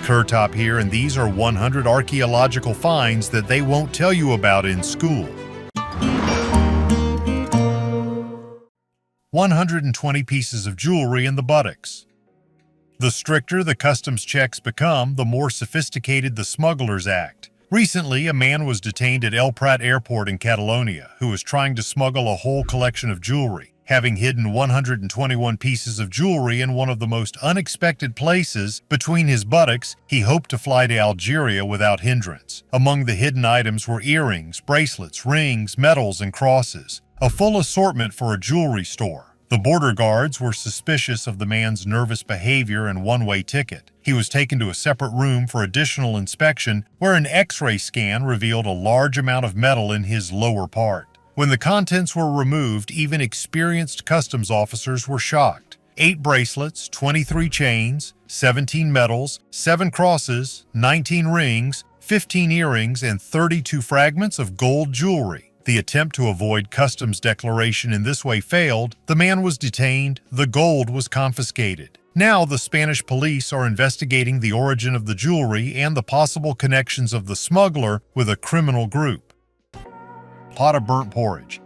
Kurtop here, and these are 100 archaeological finds that they won't tell you about in school. 120 pieces of jewelry in the buttocks. The stricter the customs checks become, the more sophisticated the smugglers act. Recently, a man was detained at El Prat Airport in Catalonia who was trying to smuggle a whole collection of jewelry. Having hidden 121 pieces of jewelry in one of the most unexpected places between his buttocks, he hoped to fly to Algeria without hindrance. Among the hidden items were earrings, bracelets, rings, medals, and crosses. A full assortment for a jewelry store. The border guards were suspicious of the man's nervous behavior and one-way ticket. He was taken to a separate room for additional inspection, where an X-ray scan revealed a large amount of metal in his lower part. When the contents were removed, even experienced customs officers were shocked. 8 bracelets, 23 chains, 17 medals, 7 crosses, 19 rings, 15 earrings, and 32 fragments of gold jewelry. The attempt to avoid customs declaration in this way failed. The man was detained. The gold was confiscated. Now the Spanish police are investigating the origin of the jewelry and the possible connections of the smuggler with a criminal group. Pot of burnt porridge.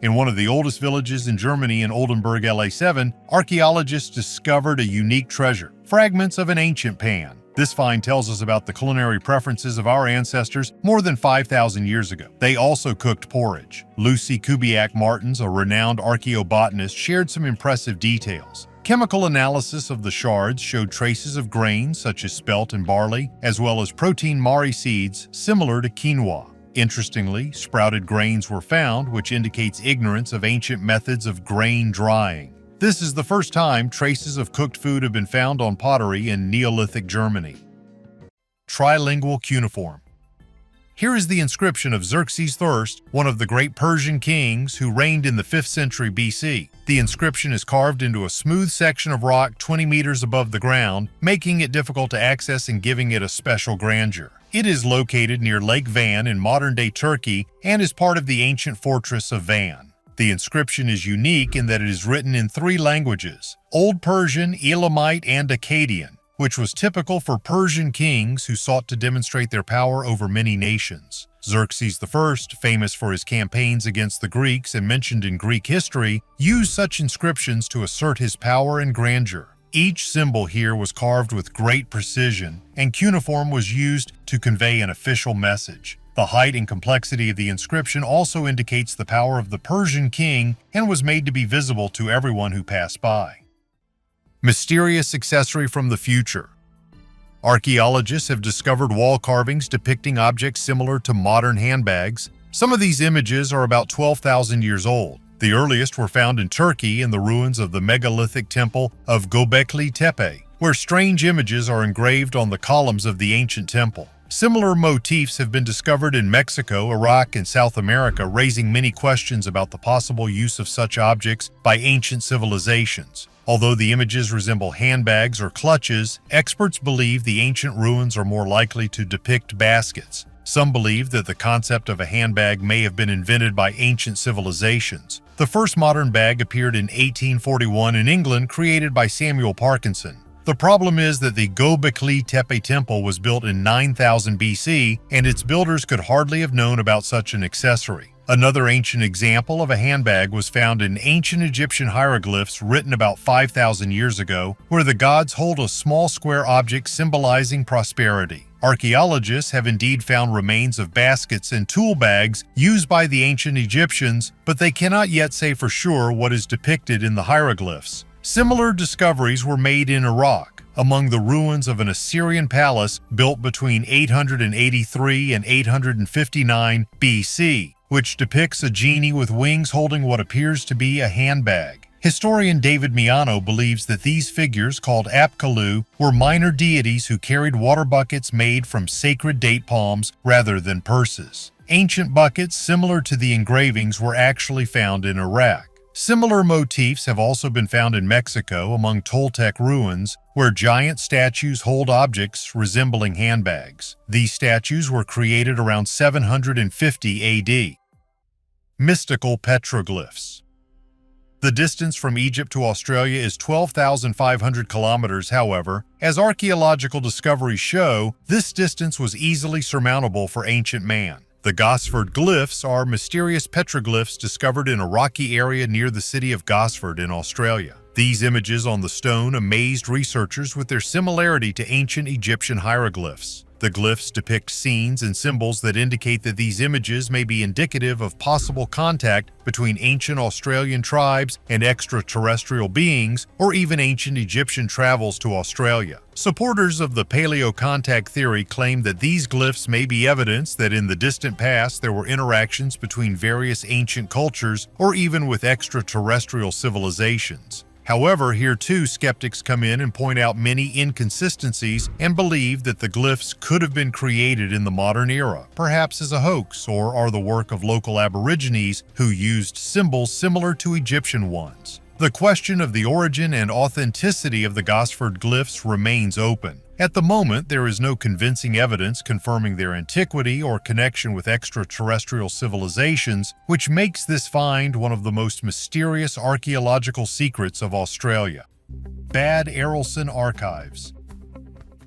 In one of the oldest villages in Germany in Oldenburg, LA7, archaeologists discovered a unique treasure, fragments of an ancient pan. This find tells us about the culinary preferences of our ancestors more than 5,000 years ago. They also cooked porridge. Lucy Kubiak-Martens, a renowned archaeobotanist, shared some impressive details. Chemical analysis of the shards showed traces of grains such as spelt and barley, as well as protein mari seeds similar to quinoa. Interestingly, sprouted grains were found, which indicates ignorance of ancient methods of grain drying. This is the first time traces of cooked food have been found on pottery in Neolithic Germany. Trilingual cuneiform. Here is the inscription of Xerxes I, one of the great Persian kings who reigned in the 5th century BC. The inscription is carved into a smooth section of rock 20 meters above the ground, making it difficult to access and giving it a special grandeur. It is located near Lake Van in modern-day Turkey and is part of the ancient fortress of Van. The inscription is unique in that it is written in 3 languages, Old Persian, Elamite, and Akkadian, which was typical for Persian kings who sought to demonstrate their power over many nations. Xerxes I, famous for his campaigns against the Greeks and mentioned in Greek history, used such inscriptions to assert his power and grandeur. Each symbol here was carved with great precision, and cuneiform was used to convey an official message. The height and complexity of the inscription also indicates the power of the Persian king and was made to be visible to everyone who passed by. Mysterious accessory from the future. Archaeologists have discovered wall carvings depicting objects similar to modern handbags. Some of these images are about 12,000 years old. The earliest were found in Turkey in the ruins of the megalithic temple of Göbekli Tepe, where strange images are engraved on the columns of the ancient temple. Similar motifs have been discovered in Mexico, Iraq, and South America, raising many questions about the possible use of such objects by ancient civilizations. Although the images resemble handbags or clutches, experts believe the ancient ruins are more likely to depict baskets. Some believe that the concept of a handbag may have been invented by ancient civilizations. The first modern bag appeared in 1841 in England, created by Samuel Parkinson. The problem is that the Göbekli Tepe temple was built in 9000 BC, and its builders could hardly have known about such an accessory. Another ancient example of a handbag was found in ancient Egyptian hieroglyphs written about 5,000 years ago, where the gods hold a small square object symbolizing prosperity. Archaeologists have indeed found remains of baskets and tool bags used by the ancient Egyptians, but they cannot yet say for sure what is depicted in the hieroglyphs. Similar discoveries were made in Iraq, among the ruins of an Assyrian palace built between 883 and 859 BC, which depicts a genie with wings holding what appears to be a handbag. Historian David Miano believes that these figures, called Apkallu, were minor deities who carried water buckets made from sacred date palms rather than purses. Ancient buckets similar to the engravings were actually found in Iraq. Similar motifs have also been found in Mexico among Toltec ruins, where giant statues hold objects resembling handbags. These statues were created around 750 AD. Mystical petroglyphs. The distance from Egypt to Australia is 12,500 kilometers, however. As archaeological discoveries show, this distance was easily surmountable for ancient man. The Gosford glyphs are mysterious petroglyphs discovered in a rocky area near the city of Gosford in Australia. These images on the stone amazed researchers with their similarity to ancient Egyptian hieroglyphs. The glyphs depict scenes and symbols that indicate that these images may be indicative of possible contact between ancient Australian tribes and extraterrestrial beings, or even ancient Egyptian travels to Australia. Supporters of the paleo-contact theory claim that these glyphs may be evidence that in the distant past there were interactions between various ancient cultures or even with extraterrestrial civilizations. However, here too skeptics come in and point out many inconsistencies and believe that the glyphs could have been created in the modern era, perhaps as a hoax, or are the work of local aborigines who used symbols similar to Egyptian ones. The question of the origin and authenticity of the Gosford glyphs remains open. At the moment, there is no convincing evidence confirming their antiquity or connection with extraterrestrial civilizations, which makes this find one of the most mysterious archaeological secrets of Australia. Bad Aelson Archives.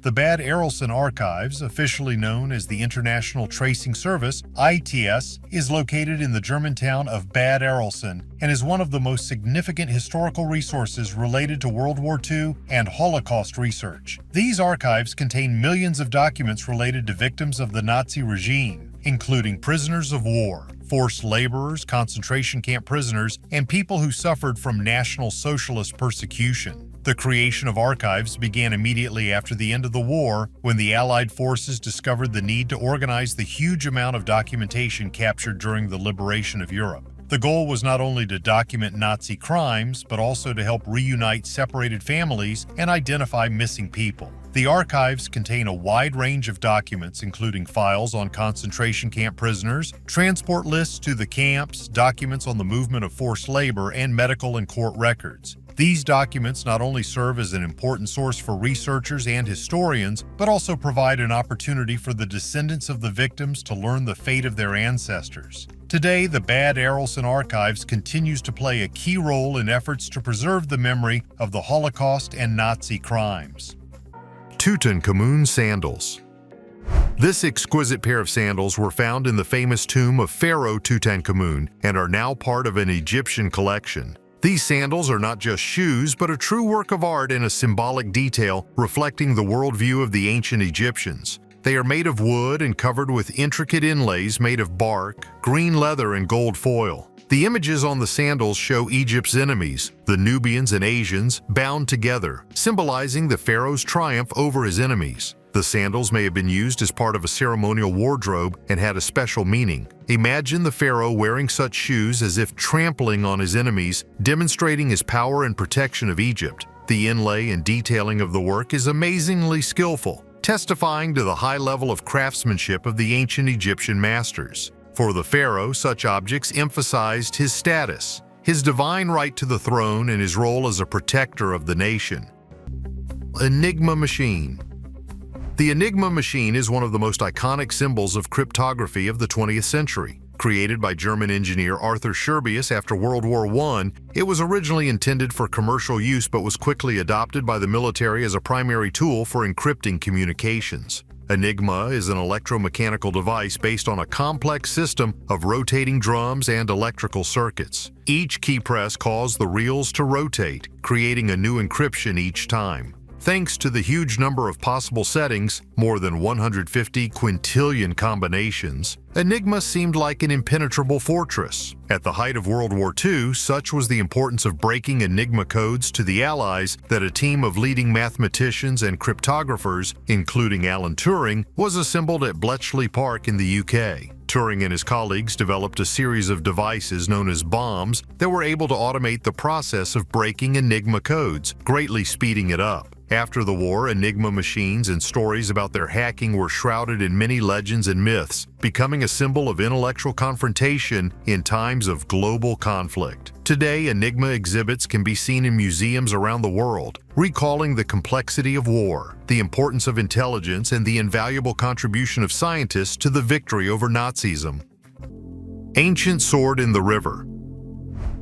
The Bad Aelson Archives, officially known as the International Tracing Service (ITS), is located in the German town of Bad Aelson and is one of the most significant historical resources related to World War II and Holocaust research. These archives contain millions of documents related to victims of the Nazi regime, including prisoners of war, forced laborers, concentration camp prisoners, and people who suffered from National Socialist persecution. The creation of archives began immediately after the end of the war, when the Allied forces discovered the need to organize the huge amount of documentation captured during the liberation of Europe. The goal was not only to document Nazi crimes, but also to help reunite separated families and identify missing people. The archives contain a wide range of documents, including files on concentration camp prisoners, transport lists to the camps, documents on the movement of forced labor, and medical and court records. These documents not only serve as an important source for researchers and historians, but also provide an opportunity for the descendants of the victims to learn the fate of their ancestors. Today, the Bad Aelson Archives continues to play a key role in efforts to preserve the memory of the Holocaust and Nazi crimes. Tutenimon Sandals. This exquisite pair of sandals were found in the famous tomb of Pharaoh Tutankhamun and are now part of an Egyptian collection. These sandals are not just shoes, but a true work of art and a symbolic detail reflecting the worldview of the ancient Egyptians. They are made of wood and covered with intricate inlays made of bark, green leather, and gold foil. The images on the sandals show Egypt's enemies, the Nubians and Asians, bound together, symbolizing the pharaoh's triumph over his enemies. The sandals may have been used as part of a ceremonial wardrobe and had a special meaning. Imagine the pharaoh wearing such shoes as if trampling on his enemies, demonstrating his power and protection of Egypt. The inlay and detailing of the work is amazingly skillful, testifying to the high level of craftsmanship of the ancient Egyptian masters. For the pharaoh, such objects emphasized his status, his divine right to the throne, and his role as a protector of the nation. Enigma Machine. The Enigma Machine is one of the most iconic symbols of cryptography of the 20th century. Created by German engineer Arthur Scherbius after World War I, it was originally intended for commercial use but was quickly adopted by the military as a primary tool for encrypting communications. Enigma is an electromechanical device based on a complex system of rotating drums and electrical circuits. Each key press caused the reels to rotate, creating a new encryption each time. Thanks to the huge number of possible settings, more than 150 quintillion combinations, Enigma seemed like an impenetrable fortress. At the height of World War II, such was the importance of breaking Enigma codes to the Allies that a team of leading mathematicians and cryptographers, including Alan Turing, was assembled at Bletchley Park in the UK. Turing and his colleagues developed a series of devices known as bombs that were able to automate the process of breaking Enigma codes, greatly speeding it up. After the war, Enigma machines and stories about their hacking were shrouded in many legends and myths, becoming a symbol of intellectual confrontation in times of global conflict. Today, Enigma exhibits can be seen in museums around the world, recalling the complexity of war, the importance of intelligence, and the invaluable contribution of scientists to the victory over Nazism. Ancient Sword in the River.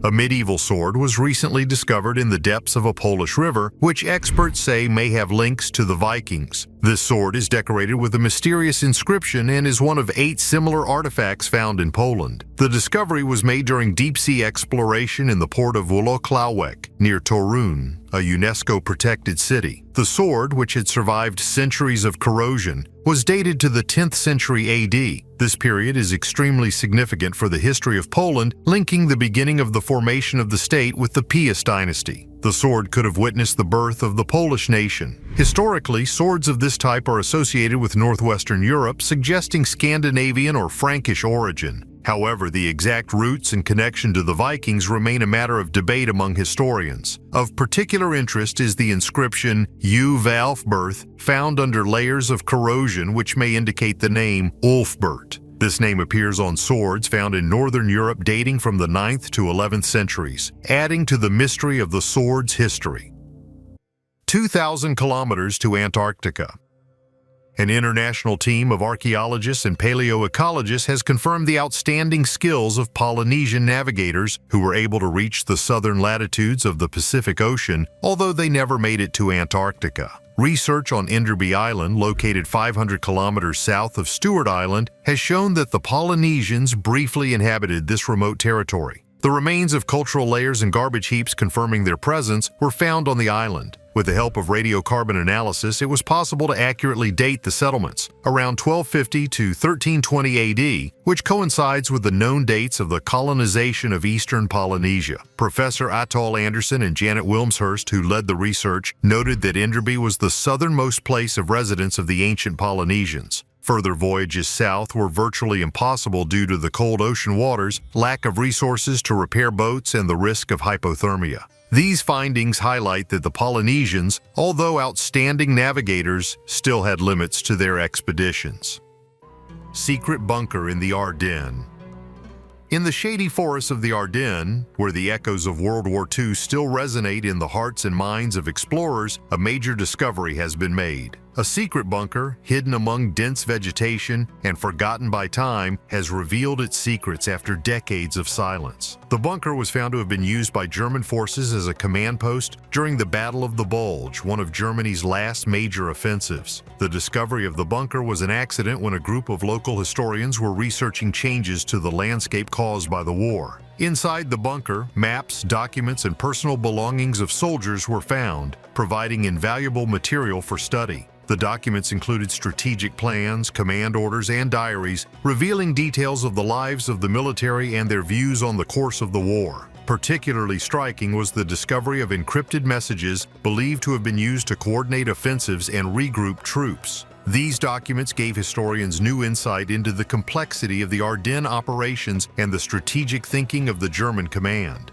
A medieval sword was recently discovered in the depths of a Polish river, which experts say may have links to the Vikings. This sword is decorated with a mysterious inscription and is one of 8 similar artifacts found in Poland. The discovery was made during deep-sea exploration in the port of Włocławek, near Torun, a UNESCO-protected city. The sword, which had survived centuries of corrosion, was dated to the 10th century AD. This period is extremely significant for the history of Poland, linking the beginning of the formation of the state with the Piast dynasty. The sword could have witnessed the birth of the Polish nation. Historically, swords of this type are associated with northwestern Europe, suggesting Scandinavian or Frankish origin. However, the exact roots and connection to the Vikings remain a matter of debate among historians. Of particular interest is the inscription U Valfberth, found under layers of corrosion which may indicate the name Ulfbert. This name appears on swords found in northern Europe dating from the 9th to 11th centuries, adding to the mystery of the sword's history. 2,000 kilometers to Antarctica. An international team of archaeologists and paleoecologists has confirmed the outstanding skills of Polynesian navigators who were able to reach the southern latitudes of the Pacific Ocean, although they never made it to Antarctica. Research on Enderby Island, located 500 kilometers south of Stewart Island, has shown that the Polynesians briefly inhabited this remote territory. The remains of cultural layers and garbage heaps confirming their presence were found on the island. With the help of radiocarbon analysis, it was possible to accurately date the settlements, around 1250 to 1320 AD, which coincides with the known dates of the colonization of eastern Polynesia. Professor Atul Anderson and Janet Wilmshurst, who led the research, noted that Enderby was the southernmost place of residence of the ancient Polynesians. Further voyages south were virtually impossible due to the cold ocean waters, lack of resources to repair boats, and the risk of hypothermia. These findings highlight that the Polynesians, although outstanding navigators, still had limits to their expeditions. Secret bunker in the Ardennes. In the shady forests of the Ardennes, where the echoes of World War II still resonate in the hearts and minds of explorers, a major discovery has been made. A secret bunker, hidden among dense vegetation and forgotten by time, has revealed its secrets after decades of silence. The bunker was found to have been used by German forces as a command post during the Battle of the Bulge, one of Germany's last major offensives. The discovery of the bunker was an accident when a group of local historians were researching changes to the landscape caused by the war. Inside the bunker, maps, documents, and personal belongings of soldiers were found, providing invaluable material for study. The documents included strategic plans, command orders, and diaries, revealing details of the lives of the military and their views on the course of the war. Particularly striking was the discovery of encrypted messages believed to have been used to coordinate offensives and regroup troops. These documents gave historians new insight into the complexity of the Ardennes operations and the strategic thinking of the German command.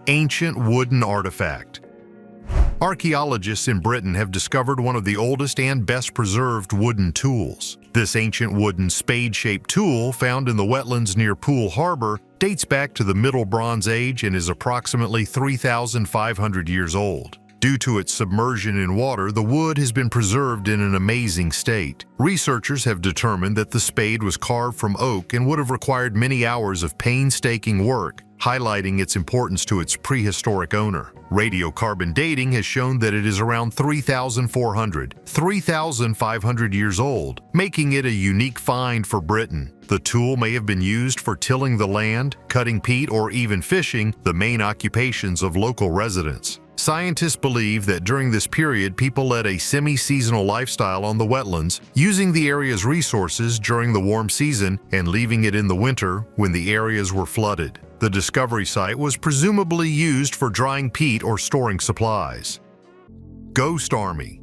Ancient wooden artifact. Archaeologists in Britain have discovered one of the oldest and best preserved wooden tools. This ancient wooden spade-shaped tool, found in the wetlands near Poole Harbor, dates back to the Middle Bronze Age and is approximately 3,500 years old. Due to its submersion in water, the wood has been preserved in an amazing state. Researchers have determined that the spade was carved from oak and would have required many hours of painstaking work, highlighting its importance to its prehistoric owner. Radiocarbon dating has shown that it is around 3,500 years old, making it a unique find for Britain. The tool may have been used for tilling the land, cutting peat, or even fishing, the main occupations of local residents. Scientists believe that during this period, people led a semi-seasonal lifestyle on the wetlands, using the area's resources during the warm season and leaving it in the winter when the areas were flooded. The discovery site was presumably used for drying peat or storing supplies. Ghost Army.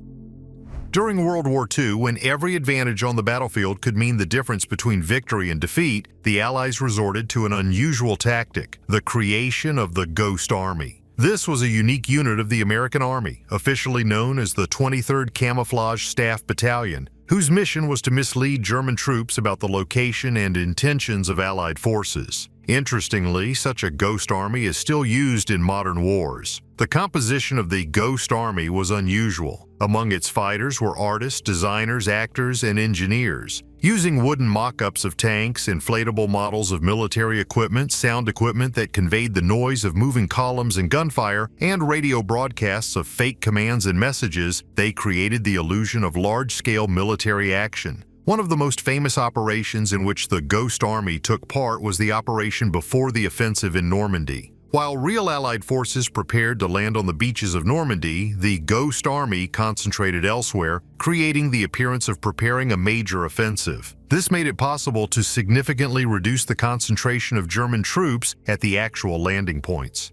During World War II, when every advantage on the battlefield could mean the difference between victory and defeat, the Allies resorted to an unusual tactic: the creation of the Ghost Army. This was a unique unit of the American Army, officially known as the 23rd Camouflage Staff Battalion, whose mission was to mislead German troops about the location and intentions of Allied forces. Interestingly, such a ghost army is still used in modern wars. The composition of the Ghost Army was unusual. Among its fighters were artists, designers, actors, and engineers. Using wooden mock-ups of tanks, inflatable models of military equipment, sound equipment that conveyed the noise of moving columns and gunfire, and radio broadcasts of fake commands and messages, they created the illusion of large-scale military action. One of the most famous operations in which the Ghost Army took part was the operation before the offensive in Normandy. While real Allied forces prepared to land on the beaches of Normandy, the Ghost Army concentrated elsewhere, creating the appearance of preparing a major offensive. This made it possible to significantly reduce the concentration of German troops at the actual landing points.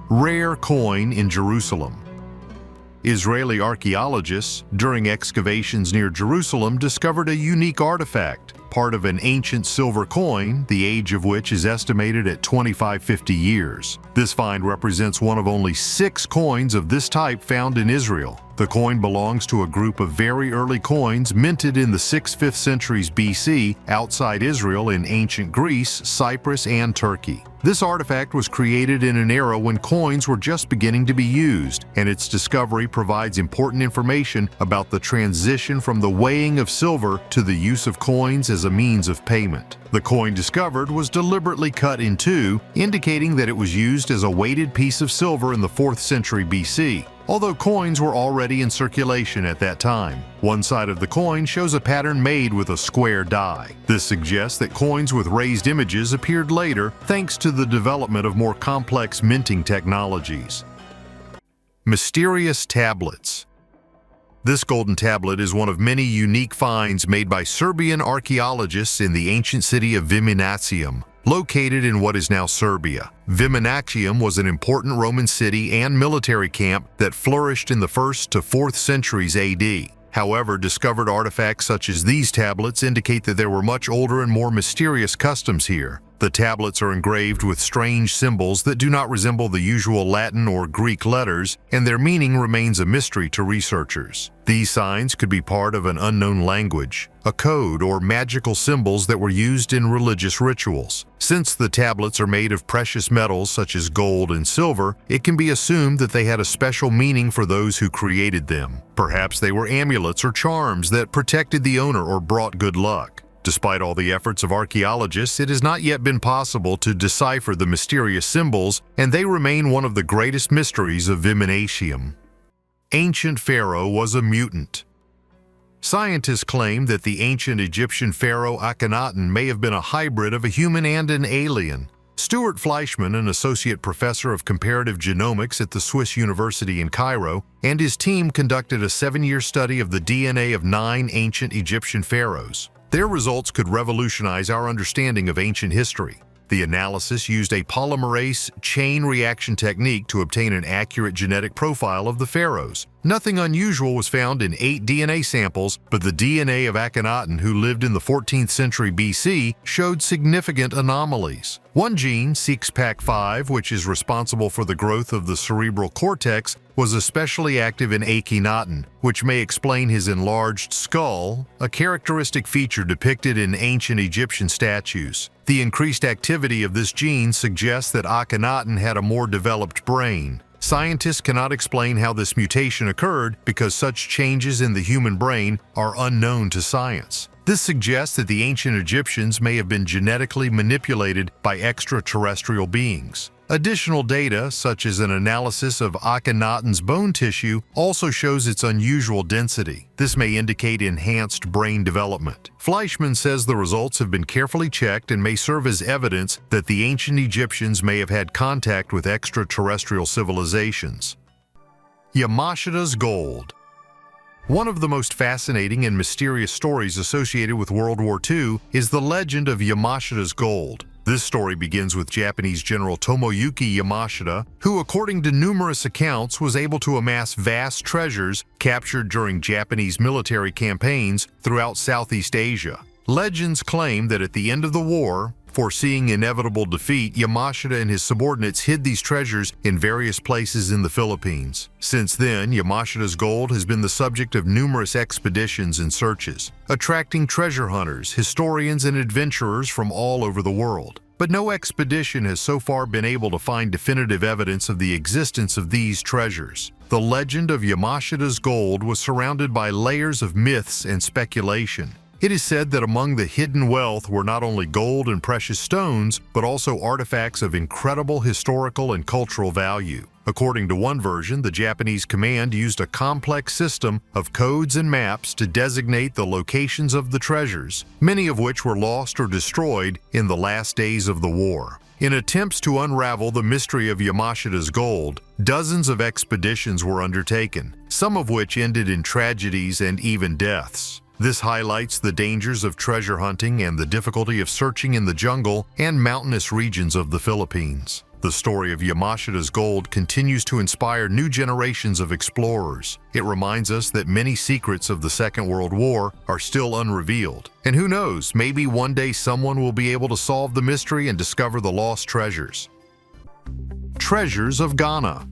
Rare coin in Jerusalem. Israeli archaeologists, during excavations near Jerusalem, discovered a unique artifact, part of an ancient silver coin, the age of which is estimated at 2550 years. This find represents one of only 6 coins of this type found in Israel. The coin belongs to a group of very early coins minted in the 6th-5th centuries BC outside Israel in ancient Greece, Cyprus, and Turkey. This artifact was created in an era when coins were just beginning to be used, and its discovery provides important information about the transition from the weighing of silver to the use of coins as a means of payment. The coin discovered was deliberately cut in two, indicating that it was used as a weighted piece of silver in the 4th century BC. Although coins were already in circulation at that time. One side of the coin shows a pattern made with a square die. This suggests that coins with raised images appeared later thanks to the development of more complex minting technologies. Mysterious tablets. This golden tablet is one of many unique finds made by Serbian archaeologists in the ancient city of Viminacium, located in what is now Serbia. Viminacium was an important Roman city and military camp that flourished in the 1st to 4th centuries AD. However, discovered artifacts such as these tablets indicate that there were much older and more mysterious customs here. The tablets are engraved with strange symbols that do not resemble the usual Latin or Greek letters, and their meaning remains a mystery to researchers. These signs could be part of an unknown language, a code, or magical symbols that were used in religious rituals. Since the tablets are made of precious metals such as gold and silver, it can be assumed that they had a special meaning for those who created them. Perhaps they were amulets or charms that protected the owner or brought good luck. Despite all the efforts of archaeologists, it has not yet been possible to decipher the mysterious symbols, and they remain one of the greatest mysteries of Viminacium. Ancient Pharaoh was a mutant. Scientists claim that the ancient Egyptian pharaoh Akhenaten may have been a hybrid of a human and an alien. Stuart Fleischmann, an associate professor of comparative genomics at the Swiss University in Cairo, and his team conducted a 7-year study of the DNA of 9 ancient Egyptian pharaohs. Their results could revolutionize our understanding of ancient history. The analysis used a polymerase chain reaction technique to obtain an accurate genetic profile of the pharaohs. Nothing unusual was found in 8 DNA samples, but the DNA of Akhenaten, who lived in the 14th century BC, showed significant anomalies. One gene, SEXPAC5, which is responsible for the growth of the cerebral cortex, was especially active in Akhenaten, which may explain his enlarged skull, a characteristic feature depicted in ancient Egyptian statues. The increased activity of this gene suggests that Akhenaten had a more developed brain. Scientists cannot explain how this mutation occurred because such changes in the human brain are unknown to science. This suggests that the ancient Egyptians may have been genetically manipulated by extraterrestrial beings. Additional data, such as an analysis of Akhenaten's bone tissue, also shows its unusual density. This may indicate enhanced brain development. Fleischmann says the results have been carefully checked and may serve as evidence that the ancient Egyptians may have had contact with extraterrestrial civilizations. Yashidas Gold. One of the most fascinating and mysterious stories associated with World War II is the legend of Yashidas Gold. This story begins with Japanese General Tomoyuki Yamashita, who, according to numerous accounts, was able to amass vast treasures captured during Japanese military campaigns throughout Southeast Asia. Legends claim that at the end of the war, foreseeing inevitable defeat, Yamashita and his subordinates hid these treasures in various places in the Philippines. Since then, Yashida's gold has been the subject of numerous expeditions and searches, attracting treasure hunters, historians, and adventurers from all over the world. but no expedition has so far been able to find definitive evidence of the existence of these treasures. The legend of Yashidas Gold was surrounded by layers of myths and speculation. It is said that among the hidden wealth were not only gold and precious stones, but also artifacts of incredible historical and cultural value. According to one version, the Japanese command used a complex system of codes and maps to designate the locations of the treasures, many of which were lost or destroyed in the last days of the war. In attempts to unravel the mystery of Yashidas Gold, dozens of expeditions were undertaken, some of which ended in tragedies and even deaths. This highlights the dangers of treasure hunting and the difficulty of searching in the jungle and mountainous regions of the Philippines. The story of Yashidas Gold continues to inspire new generations of explorers. It reminds us that many secrets of the Second World War are still unrevealed. And who knows, maybe one day someone will be able to solve the mystery and discover the lost treasures. Treasures of Ghana.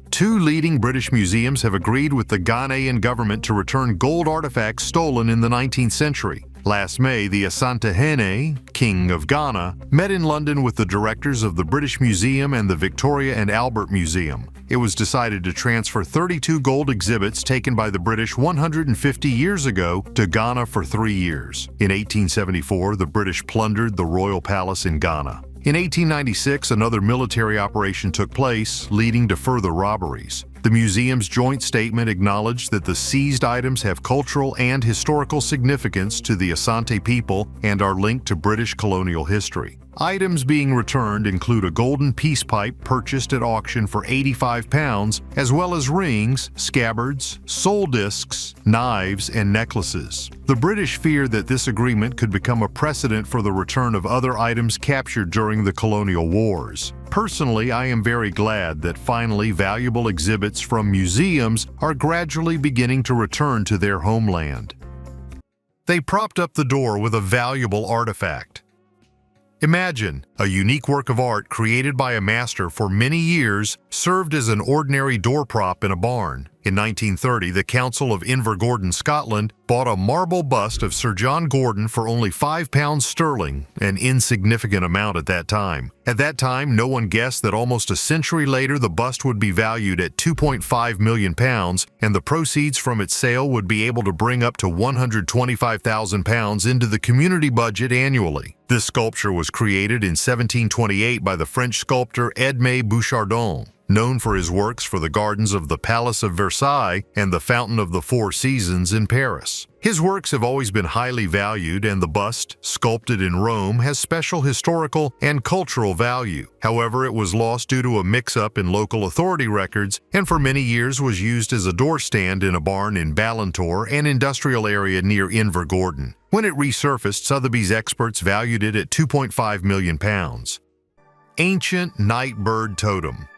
Two leading British museums have agreed with the Ghanaian government to return gold artifacts stolen in the 19th century. Last May, the Asante Hene, King of Ghana, met in London with the directors of the British Museum and the Victoria and Albert Museum. It was decided to transfer 32 gold exhibits taken by the British 150 years ago to Ghana for 3 years. In 1874, the British plundered the royal palace in Ghana. In 1896, another military operation took place, leading to further robberies. The museum's joint statement acknowledged that the seized items have cultural and historical significance to the Asante people and are linked to British colonial history. Items being returned include a golden peace pipe purchased at auction for £85, as well as rings, scabbards, soul discs, knives, and necklaces. The British fear that this agreement could become a precedent for the return of other items captured during the colonial wars. Personally, I am very glad that finally valuable exhibits from museums are gradually beginning to return to their homeland. They propped up the door with a valuable artifact. Imagine, a unique work of art created by a master for many years served as an ordinary door prop in a barn. In 1930, the Council of Invergordon, Scotland, bought a marble bust of Sir John Gordon for only £5 sterling, an insignificant amount at that time. At that time, no one guessed that almost a century later the bust would be valued at £2.5 million, and the proceeds from its sale would be able to bring up to £125,000 into the community budget annually. This sculpture was created in 1728 by the French sculptor Edmé Bouchardon, known for his works for the gardens of the Palace of Versailles and the Fountain of the Four Seasons in Paris. His works have always been highly valued, and the bust, sculpted in Rome, has special historical and cultural value. However, it was lost due to a mix-up in local authority records, and for many years was used as a door stand in a barn in Ballantor, an industrial area near Invergordon. When it resurfaced, Sotheby's experts valued it at £2.5 million. Ancient Night Bird Totem.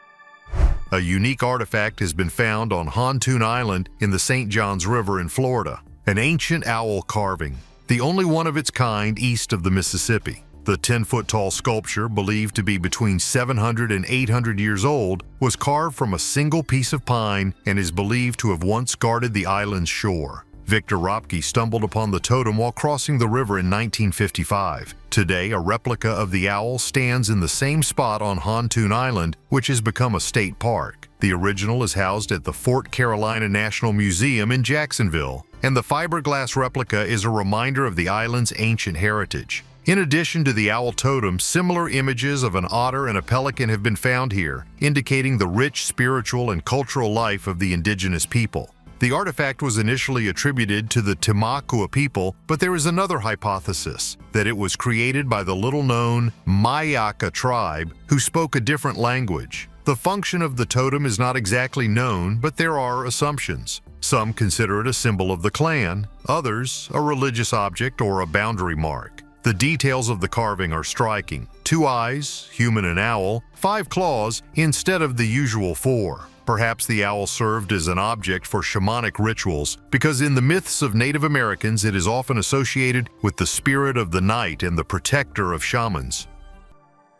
A unique artifact has been found on Pontoon Island in the St. Johns River in Florida. An ancient owl carving, the only one of its kind east of the Mississippi. The 10-foot-tall sculpture, believed to be between 700 and 800 years old, was carved from a single piece of pine and is believed to have once guarded the island's shore. Victor Ropke stumbled upon the totem while crossing the river in 1955. Today, a replica of the owl stands in the same spot on Pontoon Island, which has become a state park. The original is housed at the Fort Carolina National Museum in Jacksonville, and the fiberglass replica is a reminder of the island's ancient heritage. In addition to the owl totem, similar images of an otter and a pelican have been found here, indicating the rich spiritual and cultural life of the indigenous people. The artifact was initially attributed to the Timakua people, but there is another hypothesis, that it was created by the little-known Mayaka tribe, who spoke a different language. The function of the totem is not exactly known, but there are assumptions. Some consider it a symbol of the clan, others a religious object or a boundary mark. The details of the carving are striking. 2 eyes, human and owl, 5 claws instead of the usual 4. Perhaps the owl served as an object for shamanic rituals, because in the myths of Native Americans it is often associated with the spirit of the night and the protector of shamans.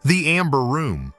The Amber Room.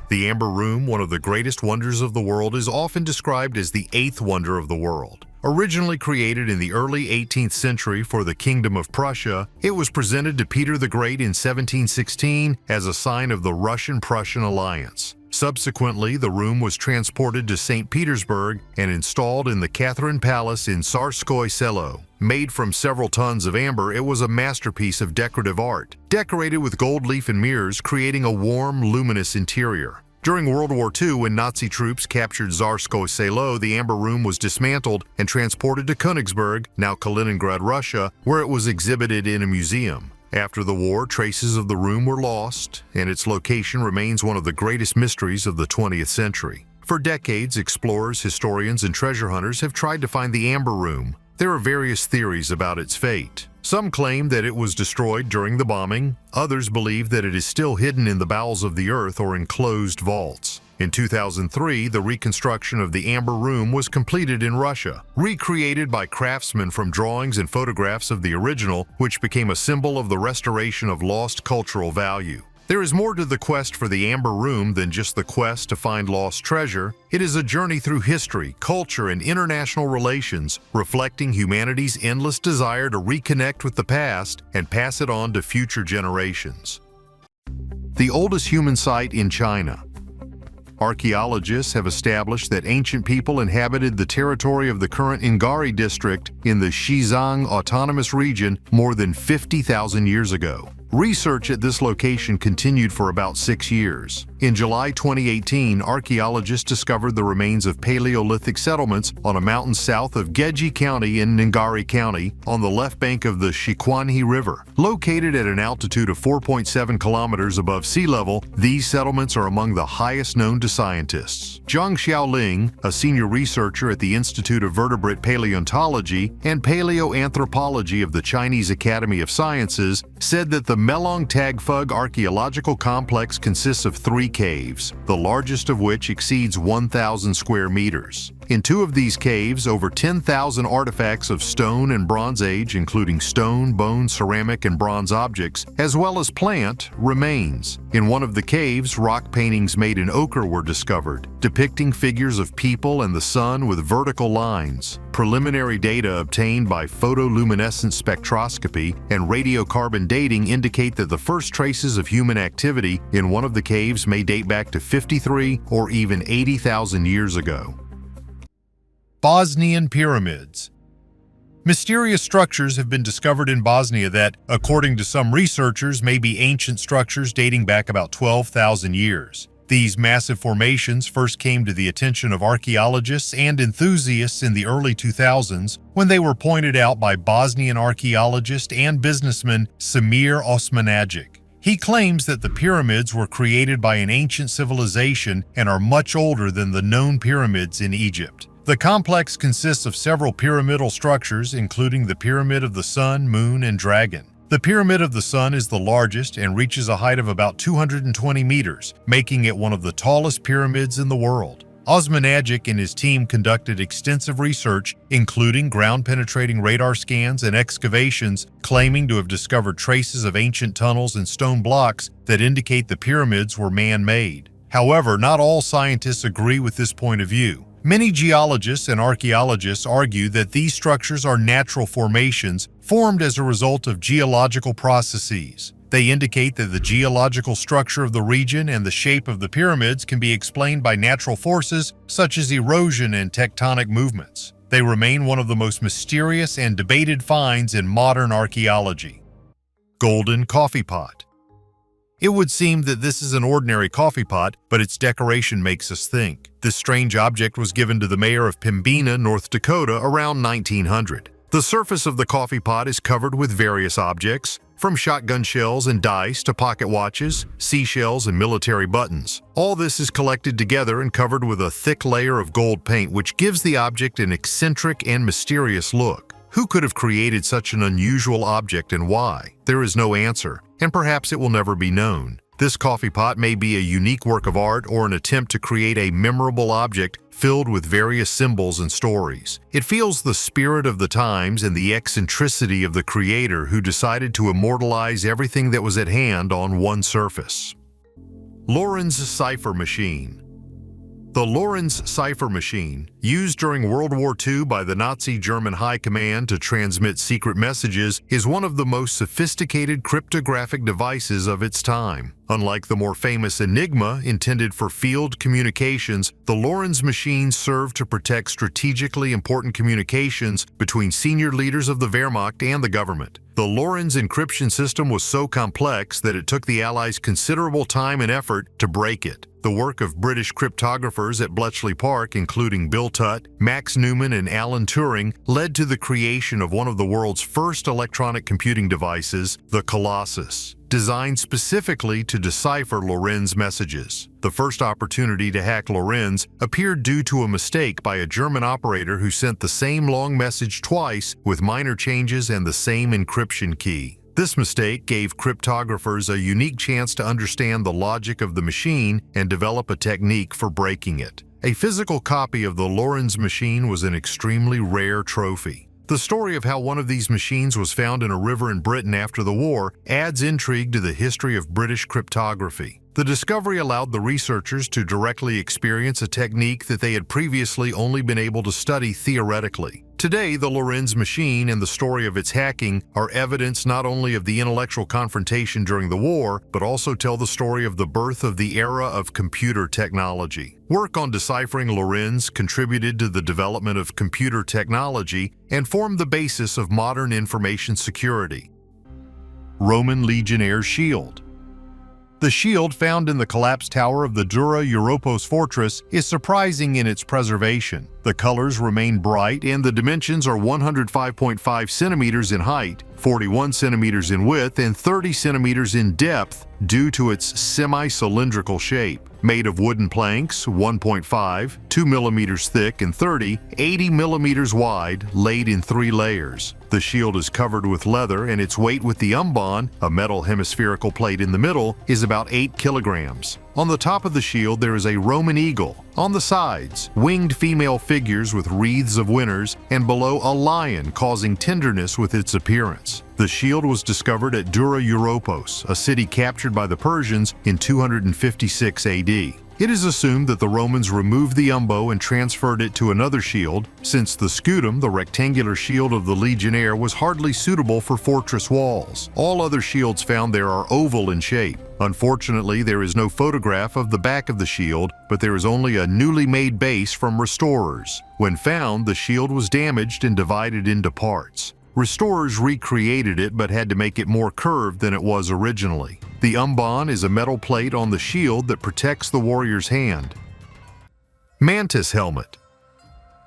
The Amber Room, one of the greatest wonders of the world, is often described as the 8th wonder of the world. Originally created in the early 18th century for the Kingdom of Prussia, it was presented to Peter the Great in 1716 as a sign of the Russian-Prussian alliance. Subsequently, the room was transported to St. Petersburg and installed in the Catherine Palace in Tsarskoye Selo. Made from several tons of amber, it was a masterpiece of decorative art, decorated with gold leaf and mirrors, creating a warm, luminous interior. During World War II, when Nazi troops captured Tsarskoye Selo, the Amber Room was dismantled and transported to Königsberg, now Kaliningrad, Russia, where it was exhibited in a museum. After the war, traces of the room were lost, and its location remains one of the greatest mysteries of the 20th century. For decades, explorers, historians, and treasure hunters have tried to find the Amber Room. There are various theories about its fate. Some claim that it was destroyed during the bombing. Others believe that it is still hidden in the bowels of the earth or in closed vaults. In 2003, the reconstruction of the Amber Room was completed in Russia, recreated by craftsmen from drawings and photographs of the original, which became a symbol of the restoration of lost cultural value. There is more to the quest for the Amber Room than just the quest to find lost treasure. It is a journey through history, culture, and international relations, reflecting humanity's endless desire to reconnect with the past and pass it on to future generations. The oldest human site in China. Archaeologists have established that ancient people inhabited the territory of the current Ngari district in the Xizang Autonomous Region more than 50,000 years ago. Research at this location continued for about 6 years. In July 2018, archaeologists discovered the remains of Paleolithic settlements on a mountain south of Geji County in Ngari County on the left bank of the Shikwanhi River. Located at an altitude of 4.7 kilometers above sea level, these settlements are among the highest known to scientists. Zhang Xiaoling, a senior researcher at the Institute of Vertebrate Paleontology and Paleoanthropology of the Chinese Academy of Sciences, said that the Melong Tagfug Archaeological Complex consists of 3 caves, the largest of which exceeds 1,000 square meters. In 2 of these caves, over 10,000 artifacts of Stone and Bronze Age, including stone, bone, ceramic, and bronze objects, as well as plant, remains. In one of the caves, rock paintings made in ochre were discovered, depicting figures of people and the sun with vertical lines. Preliminary data obtained by photoluminescent spectroscopy and radiocarbon dating indicate that the first traces of human activity in one of the caves may date back to 53 or even 80,000 years ago. Bosnian Pyramids. Mysterious structures have been discovered in Bosnia that, according to some researchers, may be ancient structures dating back about 12,000 years. These massive formations first came to the attention of archaeologists and enthusiasts in the early 2000s when they were pointed out by Bosnian archaeologist and businessman Samir Osmanagic. He claims that the pyramids were created by an ancient civilization and are much older than the known pyramids in Egypt. The complex consists of several pyramidal structures, including the Pyramid of the Sun, Moon, and Dragon. The Pyramid of the Sun is the largest and reaches a height of about 220 meters, making it one of the tallest pyramids in the world. Osmanagic and his team conducted extensive research, including ground-penetrating radar scans and excavations, claiming to have discovered traces of ancient tunnels and stone blocks that indicate the pyramids were man-made. However, not all scientists agree with this point of view. Many geologists and archaeologists argue that these structures are natural formations formed as a result of geological processes. They indicate that the geological structure of the region and the shape of the pyramids can be explained by natural forces such as erosion and tectonic movements. They remain one of the most mysterious and debated finds in modern archaeology. Golden coffee pot. It would seem that this is an ordinary coffee pot, but its decoration makes us think. This strange object was given to the mayor of Pembina, North Dakota around 1900. The surface of the coffee pot is covered with various objects, from shotgun shells and dice to pocket watches, seashells, and military buttons. All this is collected together and covered with a thick layer of gold paint, which gives the object an eccentric and mysterious look. Who could have created such an unusual object and why? There is no answer, and perhaps it will never be known. This coffee pot may be a unique work of art or an attempt to create a memorable object filled with various symbols and stories. It feels the spirit of the times and the eccentricity of the creator who decided to immortalize everything that was at hand on one surface. Lorenz Cipher Machine. The Lorenz Cipher Machine Used during World War II by the Nazi German High Command to transmit secret messages, is one of the most sophisticated cryptographic devices of its time. Unlike the more famous Enigma, intended for field communications, the Lorenz machine served to protect strategically important communications between senior leaders of the Wehrmacht and the government. The Lorenz encryption system was so complex that it took the Allies considerable time and effort to break it. The work of British cryptographers at Bletchley Park, including Bill Tutt, Max Newman, and Alan Turing, led to the creation of one of the world's first electronic computing devices, the Colossus, designed specifically to decipher Lorenz messages. The first opportunity to hack Lorenz appeared due to a mistake by a German operator who sent the same long message twice with minor changes and the same encryption key. This mistake gave cryptographers a unique chance to understand the logic of the machine and develop a technique for breaking it. A physical copy of the Lorenz machine was an extremely rare trophy. The story of how one of these machines was found in a river in Britain after the war adds intrigue to the history of British cryptography. The discovery allowed the researchers to directly experience a technique that they had previously only been able to study theoretically. Today, the Lorenz machine and the story of its hacking are evidence not only of the intellectual confrontation during the war, but also tell the story of the birth of the era of computer technology. Work on deciphering Lorenz contributed to the development of computer technology and formed the basis of modern information security. Roman Legionnaire Shield. The shield found in the collapsed tower of the Dura Europos fortress is surprising in its preservation. The colors remain bright and the dimensions are 105.5 centimeters in height, 41 centimeters in width, and 30 centimeters in depth due to its semi-cylindrical shape. Made of wooden planks, 1.5, 2 millimeters thick and 80 millimeters wide, laid in 3 layers. The shield is covered with leather and its weight with the umbon, a metal hemispherical plate in the middle, is about 8 kilograms. On the top of the shield there is a Roman eagle. On the sides, winged female figures with wreaths of winners, and below a lion causing tenderness with its appearance. The shield was discovered at Dura Europos, a city captured by the Persians in 256 AD. It is assumed that the Romans removed the umbo and transferred it to another shield, since the scutum, the rectangular shield of the Legionnaire, was hardly suitable for fortress walls. All other shields found there are oval in shape. Unfortunately, there is no photograph of the back of the shield, but there is only a newly made base from restorers. When found, the shield was damaged and divided into parts. Restorers recreated it but had to make it more curved than it was originally. The umbon is a metal plate on the shield that protects the warrior's hand. Mantis Helmet.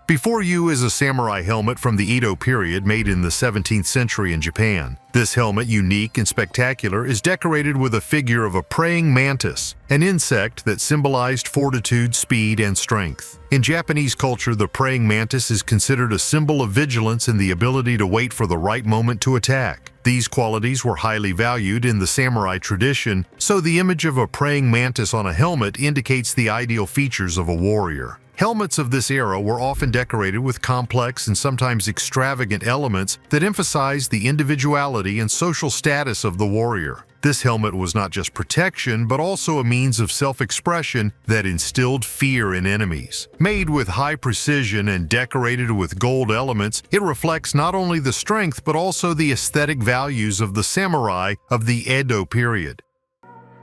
Before you is a samurai helmet from the Edo period made in the 17th century in Japan. This helmet, unique and spectacular, is decorated with a figure of a praying mantis, an insect that symbolized fortitude, speed, and strength. In Japanese culture, the praying mantis is considered a symbol of vigilance and the ability to wait for the right moment to attack. These qualities were highly valued in the samurai tradition, so the image of a praying mantis on a helmet indicates the ideal features of a warrior. Helmets of this era were often decorated with complex and sometimes extravagant elements that emphasized the individuality and social status of the warrior. This helmet was not just protection, but also a means of self-expression that instilled fear in enemies. Made with high precision and decorated with gold elements, it reflects not only the strength but also the aesthetic values of the samurai of the Edo period.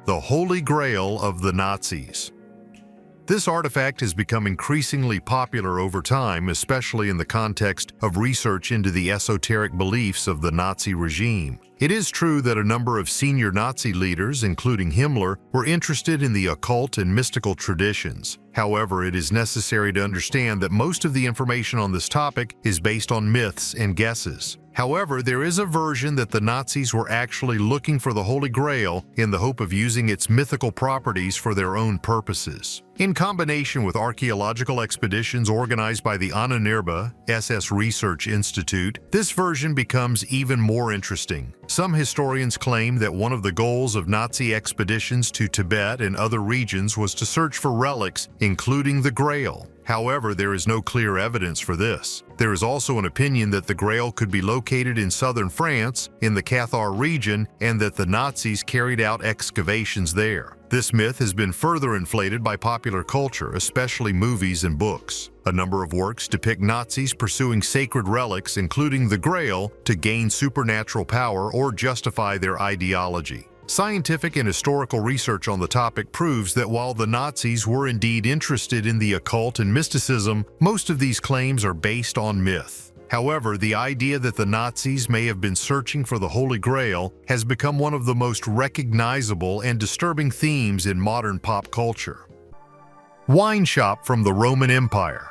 The Holy Grail of the Nazis. This artifact has become increasingly popular over time, especially in the context of research into the esoteric beliefs of the Nazi regime. It is true that a number of senior Nazi leaders, including Himmler, were interested in the occult and mystical traditions. However, it is necessary to understand that most of the information on this topic is based on myths and guesses. However, there is a version that the Nazis were actually looking for the Holy Grail in the hope of using its mythical properties for their own purposes. In combination with archaeological expeditions organized by the Ahnenerbe SS Research Institute, this version becomes even more interesting. Some historians claim that one of the goals of Nazi expeditions to Tibet and other regions was to search for relics, including the Grail. However, there is no clear evidence for this. There is also an opinion that the Grail could be located in southern France, in the Cathar region, and that the Nazis carried out excavations there. This myth has been further inflated by popular culture, especially movies and books. A number of works depict Nazis pursuing sacred relics, including the Grail, to gain supernatural power or justify their ideology. Scientific and historical research on the topic proves that while the Nazis were indeed interested in the occult and mysticism, most of these claims are based on myth. However, the idea that the Nazis may have been searching for the Holy Grail has become one of the most recognizable and disturbing themes in modern pop culture. Wine shop from the Roman Empire.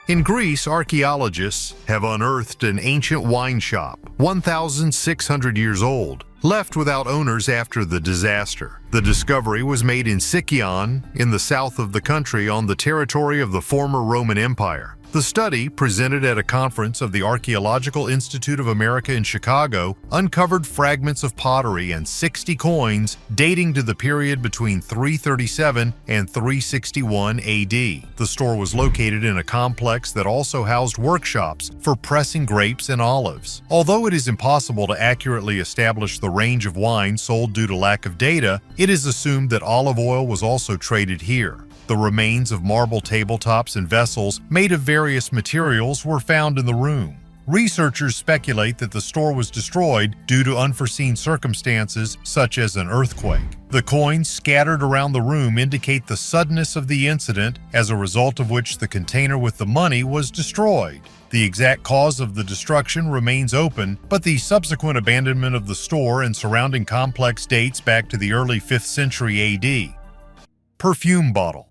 In Greece, archaeologists have unearthed an ancient wine shop, 1,600 years old, left without owners after the disaster. The discovery was made in Sicyon, in the south of the country on the territory of the former Roman Empire. The study, presented at a conference of the Archaeological Institute of America in Chicago, uncovered fragments of pottery and 60 coins dating to the period between 337 and 361 AD. The store was located in a complex that also housed workshops for pressing grapes and olives. Although it is impossible to accurately establish the range of wine sold due to lack of data, it is assumed that olive oil was also traded here. The remains of marble tabletops and vessels made of various materials were found in the room. Researchers speculate that the store was destroyed due to unforeseen circumstances such as an earthquake. The coins scattered around the room indicate the suddenness of the incident, as a result of which the container with the money was destroyed. The exact cause of the destruction remains open, but the subsequent abandonment of the store and surrounding complex dates back to the early 5th century AD. Perfume Bottle.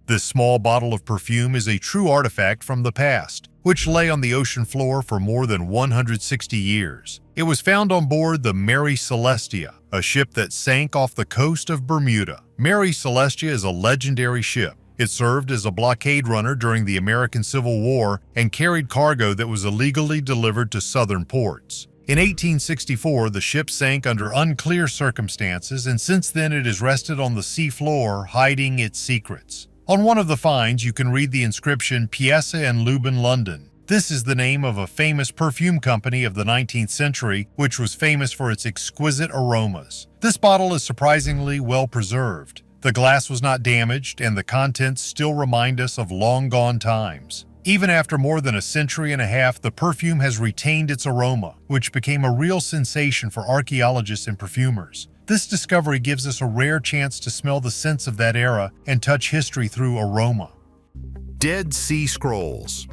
This small bottle of perfume is a true artifact from the past, which lay on the ocean floor for more than 160 years. It was found on board the Mary Celestia, a ship that sank off the coast of Bermuda. Mary Celestia is a legendary ship. It served as a blockade runner during the American Civil War and carried cargo that was illegally delivered to southern ports. In 1864, the ship sank under unclear circumstances, and since then it has rested on the sea floor, hiding its secrets. On one of the finds, you can read the inscription Piessa and Lubin, London. This is the name of a famous perfume company of the 19th century, which was famous for its exquisite aromas. This bottle is surprisingly well preserved. The glass was not damaged, and the contents still remind us of long-gone times. Even after more than a century and a half, the perfume has retained its aroma, which became a real sensation for archaeologists and perfumers. This discovery gives us a rare chance to smell the scents of that era and touch history through aroma. Dead Sea Scrolls.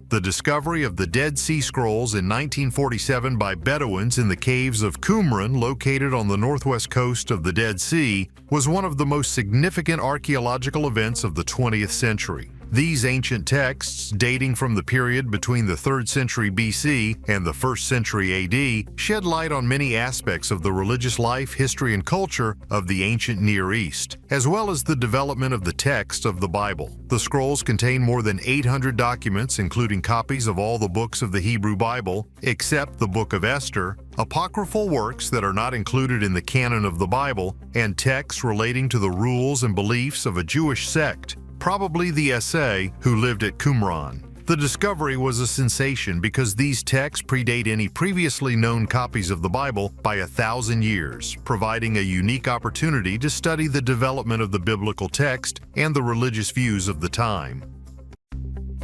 The discovery of the Dead Sea Scrolls in 1947 by Bedouins in the caves of Qumran, located on the northwest coast of the Dead Sea, was one of the most significant archaeological events of the 20th century. These ancient texts, dating from the period between the 3rd century BC and the 1st century AD, shed light on many aspects of the religious life, history, and culture of the ancient Near East, as well as the development of the text of the Bible. The scrolls contain more than 800 documents, including copies of all the books of the Hebrew Bible, except the Book of Esther, apocryphal works that are not included in the canon of the Bible, and texts relating to the rules and beliefs of a Jewish sect, probably the Essay, who lived at Qumran. The discovery was a sensation because these texts predate any previously known copies of the Bible by 1,000 years, providing a unique opportunity to study the development of the biblical text and the religious views of the time.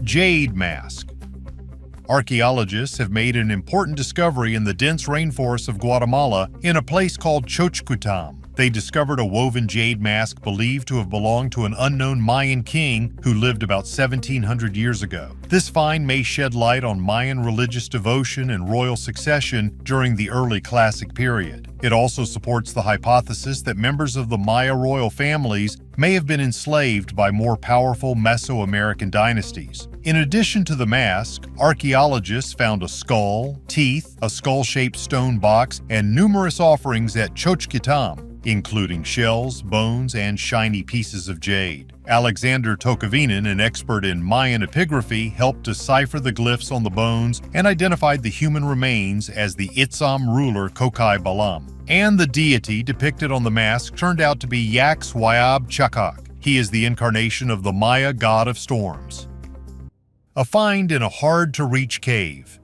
Jade Mask. Archaeologists have made an important discovery in the dense rainforests of Guatemala in a place called Xochcutam. They discovered a woven jade mask believed to have belonged to an unknown Mayan king who lived about 1,700 years ago. This find may shed light on Mayan religious devotion and royal succession during the early Classic period. It also supports the hypothesis that members of the Maya royal families may have been enslaved by more powerful Mesoamerican dynasties. In addition to the mask, archaeologists found a skull, teeth, a skull-shaped stone box, and numerous offerings at Xochcutam, including shells, bones, and shiny pieces of jade. Alexander Tocquevinin, an expert in Mayan epigraphy, helped decipher the glyphs on the bones and identified the human remains as the Itzam ruler Kokai Balam. And the deity depicted on the mask turned out to be Yax Wayab Chakak, He is the incarnation of the Maya god of storms. A find in a hard-to-reach cave.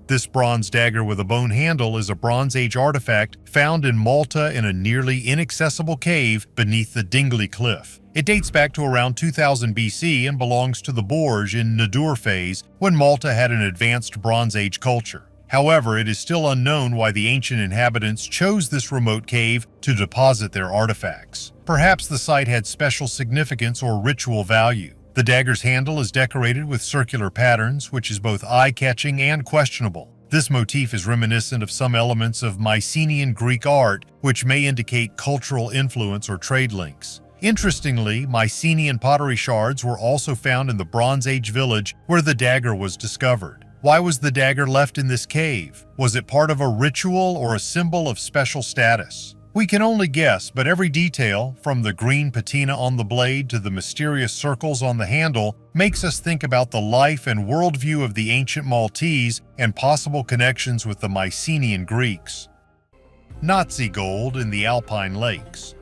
This bronze dagger with a bone handle is a Bronze Age artifact found in Malta in a nearly inaccessible cave beneath the Dingley Cliff. It dates back to around 2000 BC and belongs to the Borge in Nadur phase, when Malta had an advanced Bronze Age culture. However, it is still unknown why the ancient inhabitants chose this remote cave to deposit their artifacts. Perhaps the site had special significance or ritual value. The dagger's handle is decorated with circular patterns, which is both eye-catching and questionable. This motif is reminiscent of some elements of Mycenaean Greek art, which may indicate cultural influence or trade links. Interestingly, Mycenaean pottery shards were also found in the Bronze Age village where the dagger was discovered. Why was the dagger left in this cave? Was it part of a ritual or a symbol of special status? We can only guess, but every detail, from the green patina on the blade to the mysterious circles on the handle, makes us think about the life and worldview of the ancient Maltese and possible connections with the Mycenaean Greeks. Nazi gold in the Alpine Lakes.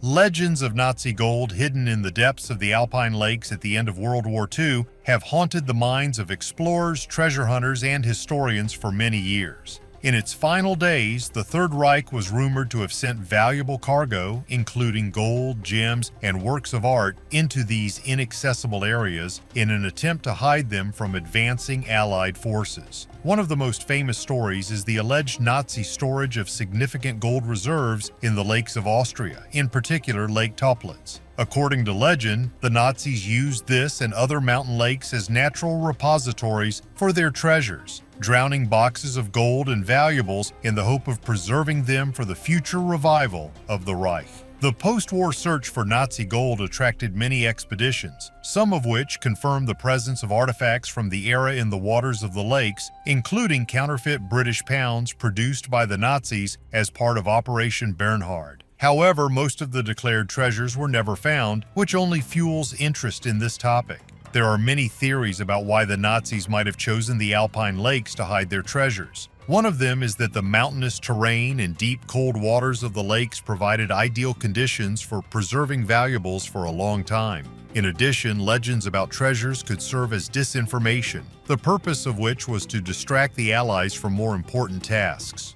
Legends of Nazi gold hidden in the depths of the Alpine Lakes at the end of World War II have haunted the minds of explorers, treasure hunters, and historians for many years. In its final days, the Third Reich was rumored to have sent valuable cargo, including gold, gems, and works of art, into these inaccessible areas in an attempt to hide them from advancing Allied forces. One of the most famous stories is the alleged Nazi storage of significant gold reserves in the lakes of Austria, in particular Lake Toplitz. According to legend, the Nazis used this and other mountain lakes as natural repositories for their treasures, drowning boxes of gold and valuables in the hope of preserving them for the future revival of the Reich. The post-war search for Nazi gold attracted many expeditions, some of which confirmed the presence of artifacts from the era in the waters of the lakes, including counterfeit British pounds produced by the Nazis as part of Operation Bernhard. However, most of the declared treasures were never found, which only fuels interest in this topic. There are many theories about why the Nazis might have chosen the Alpine lakes to hide their treasures. One of them is that the mountainous terrain and deep, cold waters of the lakes provided ideal conditions for preserving valuables for a long time. In addition, legends about treasures could serve as disinformation, the purpose of which was to distract the Allies from more important tasks.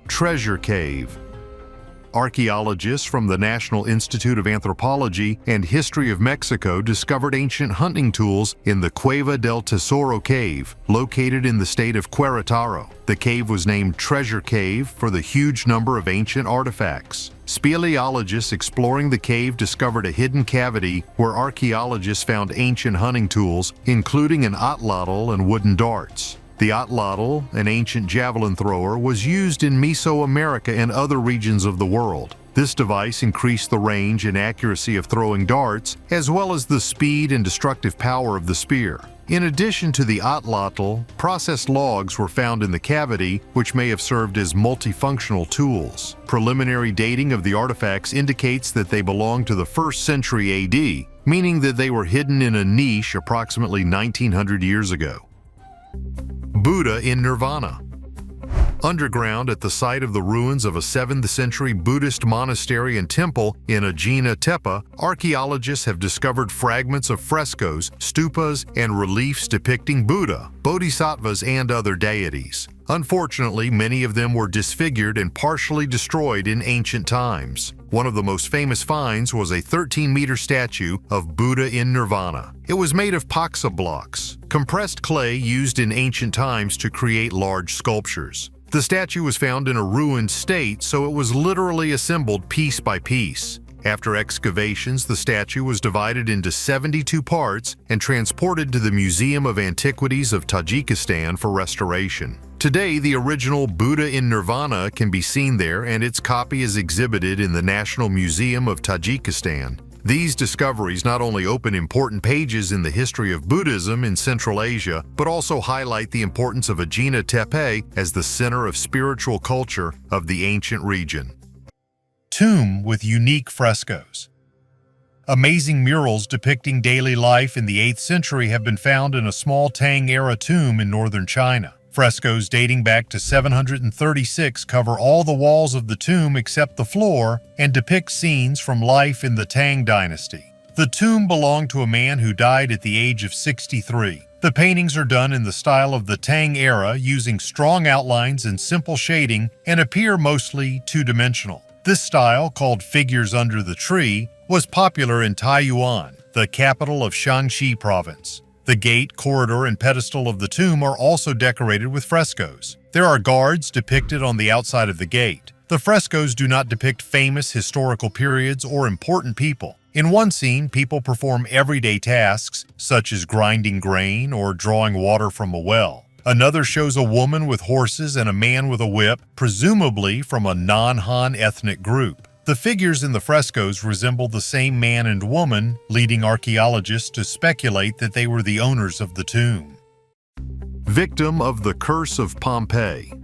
Treasure Cave. Archaeologists from the National Institute of Anthropology and History of Mexico discovered ancient hunting tools in the Cueva del Tesoro cave, located in the state of Querétaro. The cave was named Treasure Cave for the huge number of ancient artifacts. Speleologists exploring the cave discovered a hidden cavity where archaeologists found ancient hunting tools, including an atlatl and wooden darts. The atlatl, an ancient javelin thrower, was used in Mesoamerica and other regions of the world. This device increased the range and accuracy of throwing darts, as well as the speed and destructive power of the spear. In addition to the atlatl, processed logs were found in the cavity, which may have served as multifunctional tools. Preliminary dating of the artifacts indicates that they belong to the 1st century AD, meaning that they were hidden in a niche approximately 1900 years ago. Buddha in Nirvana. Underground at the site of the ruins of a 7th century Buddhist monastery and temple in Ajna Tepe, archaeologists have discovered fragments of frescoes, stupas, and reliefs depicting Buddha, bodhisattvas, and other deities. Unfortunately, many of them were disfigured and partially destroyed in ancient times. One of the most famous finds was a 13-meter statue of Buddha in Nirvana. It was made of paksa blocks, compressed clay used in ancient times to create large sculptures. The statue was found in a ruined state, so it was literally assembled piece by piece. After excavations, the statue was divided into 72 parts and transported to the Museum of Antiquities of Tajikistan for restoration. Today, the original Buddha in Nirvana can be seen there, and its copy is exhibited in the National Museum of Tajikistan. These discoveries not only open important pages in the history of Buddhism in Central Asia, but also highlight the importance of Ajna Tepe as the center of spiritual culture of the ancient region. Tomb with unique frescoes. Amazing murals depicting daily life in the 8th century have been found in a small Tang-era tomb in northern China. Frescoes dating back to 736 cover all the walls of the tomb except the floor and depict scenes from life in the Tang dynasty. The tomb belonged to a man who died at the age of 63. The paintings are done in the style of the Tang era using strong outlines and simple shading and appear mostly two-dimensional. This style, called Figures Under the Tree, was popular in Taiyuan, the capital of Shaanxi province. The gate, corridor, and pedestal of the tomb are also decorated with frescoes. There are guards depicted on the outside of the gate. The frescoes do not depict famous historical periods or important people. In one scene, people perform everyday tasks, such as grinding grain or drawing water from a well. Another shows a woman with horses and a man with a whip, presumably from a non-Han ethnic group. The figures in the frescoes resemble the same man and woman, leading archaeologists to speculate that they were the owners of the tomb. Victim of the Curse of Pompeii.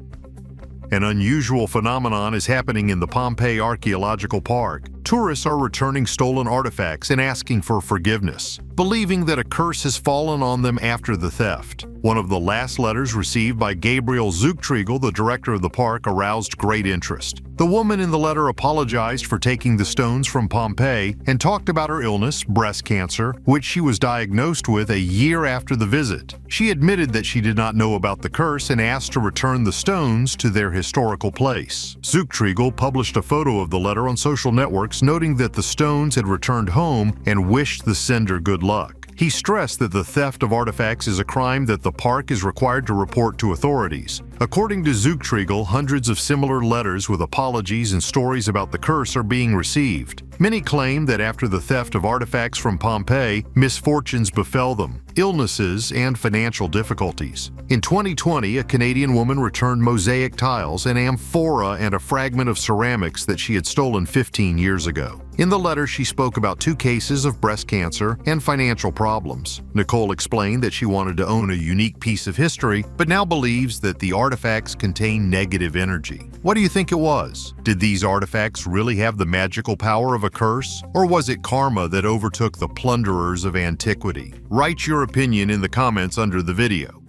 An unusual phenomenon is happening in the Pompeii Archaeological Park. Tourists are returning stolen artifacts and asking for forgiveness, believing that a curse has fallen on them after the theft. One of the last letters received by Gabriel Zuchtriegel, the director of the park, aroused great interest. The woman in the letter apologized for taking the stones from Pompeii and talked about her illness, breast cancer, which she was diagnosed with a year after the visit. She admitted that she did not know about the curse and asked to return the stones to their historical place. Zuchtriegel published a photo of the letter on social networks, noting that the stones had returned home and wished the sender good luck. He stressed that the theft of artifacts is a crime that the park is required to report to authorities. According to Zuchtriegel, hundreds of similar letters with apologies and stories about the curse are being received. Many claim that after the theft of artifacts from Pompeii, misfortunes befell them, illnesses, and financial difficulties. In 2020, a Canadian woman returned mosaic tiles, an amphora, and a fragment of ceramics that she had stolen 15 years ago. In the letter, she spoke about 2 cases of breast cancer and financial problems. Nicole explained that she wanted to own a unique piece of history, but now believes that the artifacts contain negative energy. What do you think it was? Did these artifacts really have the magical power of a curse? Or was it karma that overtook the plunderers of antiquity? Write your opinion in the comments under the video.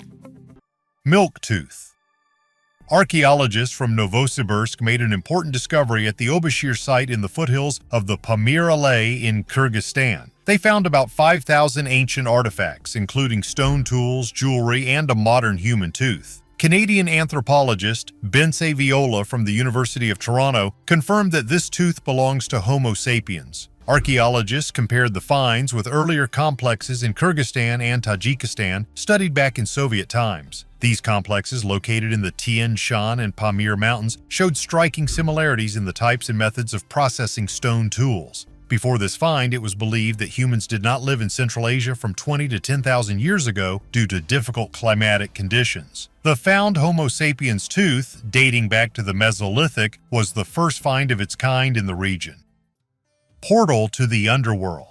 Milk tooth. Archaeologists from Novosibirsk made an important discovery at the Obashir site in the foothills of the Pamir Alay in Kyrgyzstan. They found about 5,000 ancient artifacts, including stone tools, jewelry, and a modern human tooth. Canadian anthropologist Bence Viola from the University of Toronto confirmed that this tooth belongs to Homo sapiens. Archaeologists compared the finds with earlier complexes in Kyrgyzstan and Tajikistan studied back in Soviet times. These complexes, located in the Tian Shan and Pamir Mountains, showed striking similarities in the types and methods of processing stone tools. Before this find, it was believed that humans did not live in Central Asia from 20 to 10,000 years ago due to difficult climatic conditions. The found Homo sapiens tooth, dating back to the Mesolithic, was the first find of its kind in the region. Portal to the Underworld.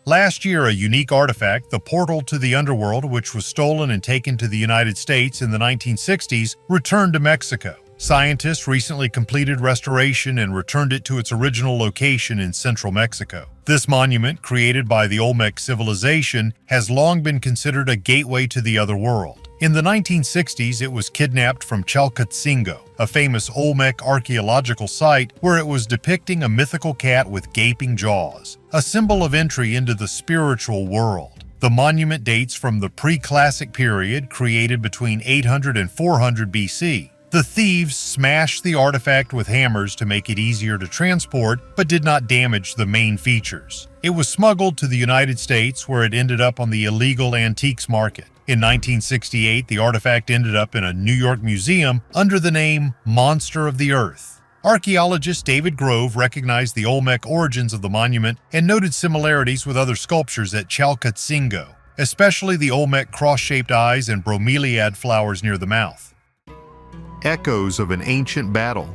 Last year, a unique artifact, the Portal to the Underworld, which was stolen and taken to the United States in the 1960s, returned to Mexico. Scientists recently completed restoration and returned it to its original location in central Mexico. This monument, created by the Olmec civilization, has long been considered a gateway to the other world. In the 1960s, it was kidnapped from Chalcatzingo, a famous Olmec archaeological site where it was depicting a mythical cat with gaping jaws, a symbol of entry into the spiritual world. The monument dates from the pre-classic period, created between 800 and 400 BC. The thieves smashed the artifact with hammers to make it easier to transport, but did not damage the main features. It was smuggled to the United States, where it ended up on the illegal antiques market. In 1968, the artifact ended up in a New York museum under the name Monster of the Earth. Archaeologist David Grove recognized the Olmec origins of the monument and noted similarities with other sculptures at Chalcatzingo, especially the Olmec cross-shaped eyes and bromeliad flowers near the mouth. Echoes of an ancient battle.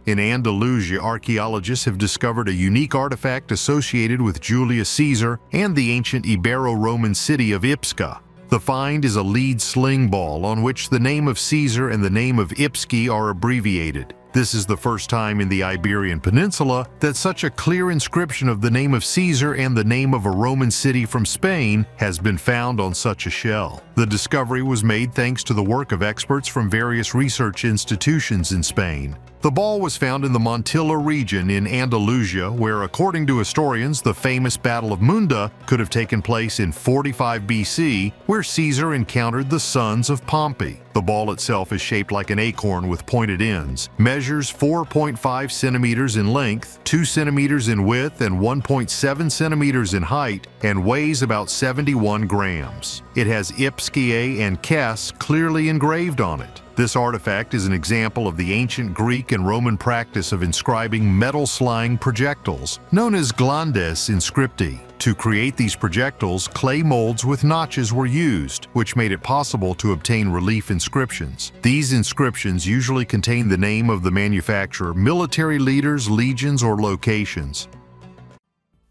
In Andalusia, archaeologists have discovered a unique artifact associated with Julius Caesar and the ancient Ibero-Roman city of Ipsca. The find is a lead sling ball on which the name of Caesar and the name of Ipski are abbreviated. This is the first time in the Iberian Peninsula that such a clear inscription of the name of Caesar and the name of a Roman city from Spain has been found on such a shell. The discovery was made thanks to the work of experts from various research institutions in Spain. The ball was found in the Montilla region in Andalusia, where, according to historians, the famous Battle of Munda could have taken place in 45 BC, where Caesar encountered the sons of Pompey. The ball itself is shaped like an acorn with pointed ends, measures 4.5 centimeters in length, 2 centimeters in width, and 1.7 centimeters in height, and weighs about 71 grams. It has Ipskie and Kes clearly engraved on it. This artifact is an example of the ancient Greek and Roman practice of inscribing metal-slying projectiles, known as glandes inscripti. To create these projectiles, clay molds with notches were used, which made it possible to obtain relief inscriptions. These inscriptions usually contain the name of the manufacturer, military leaders, legions, or locations.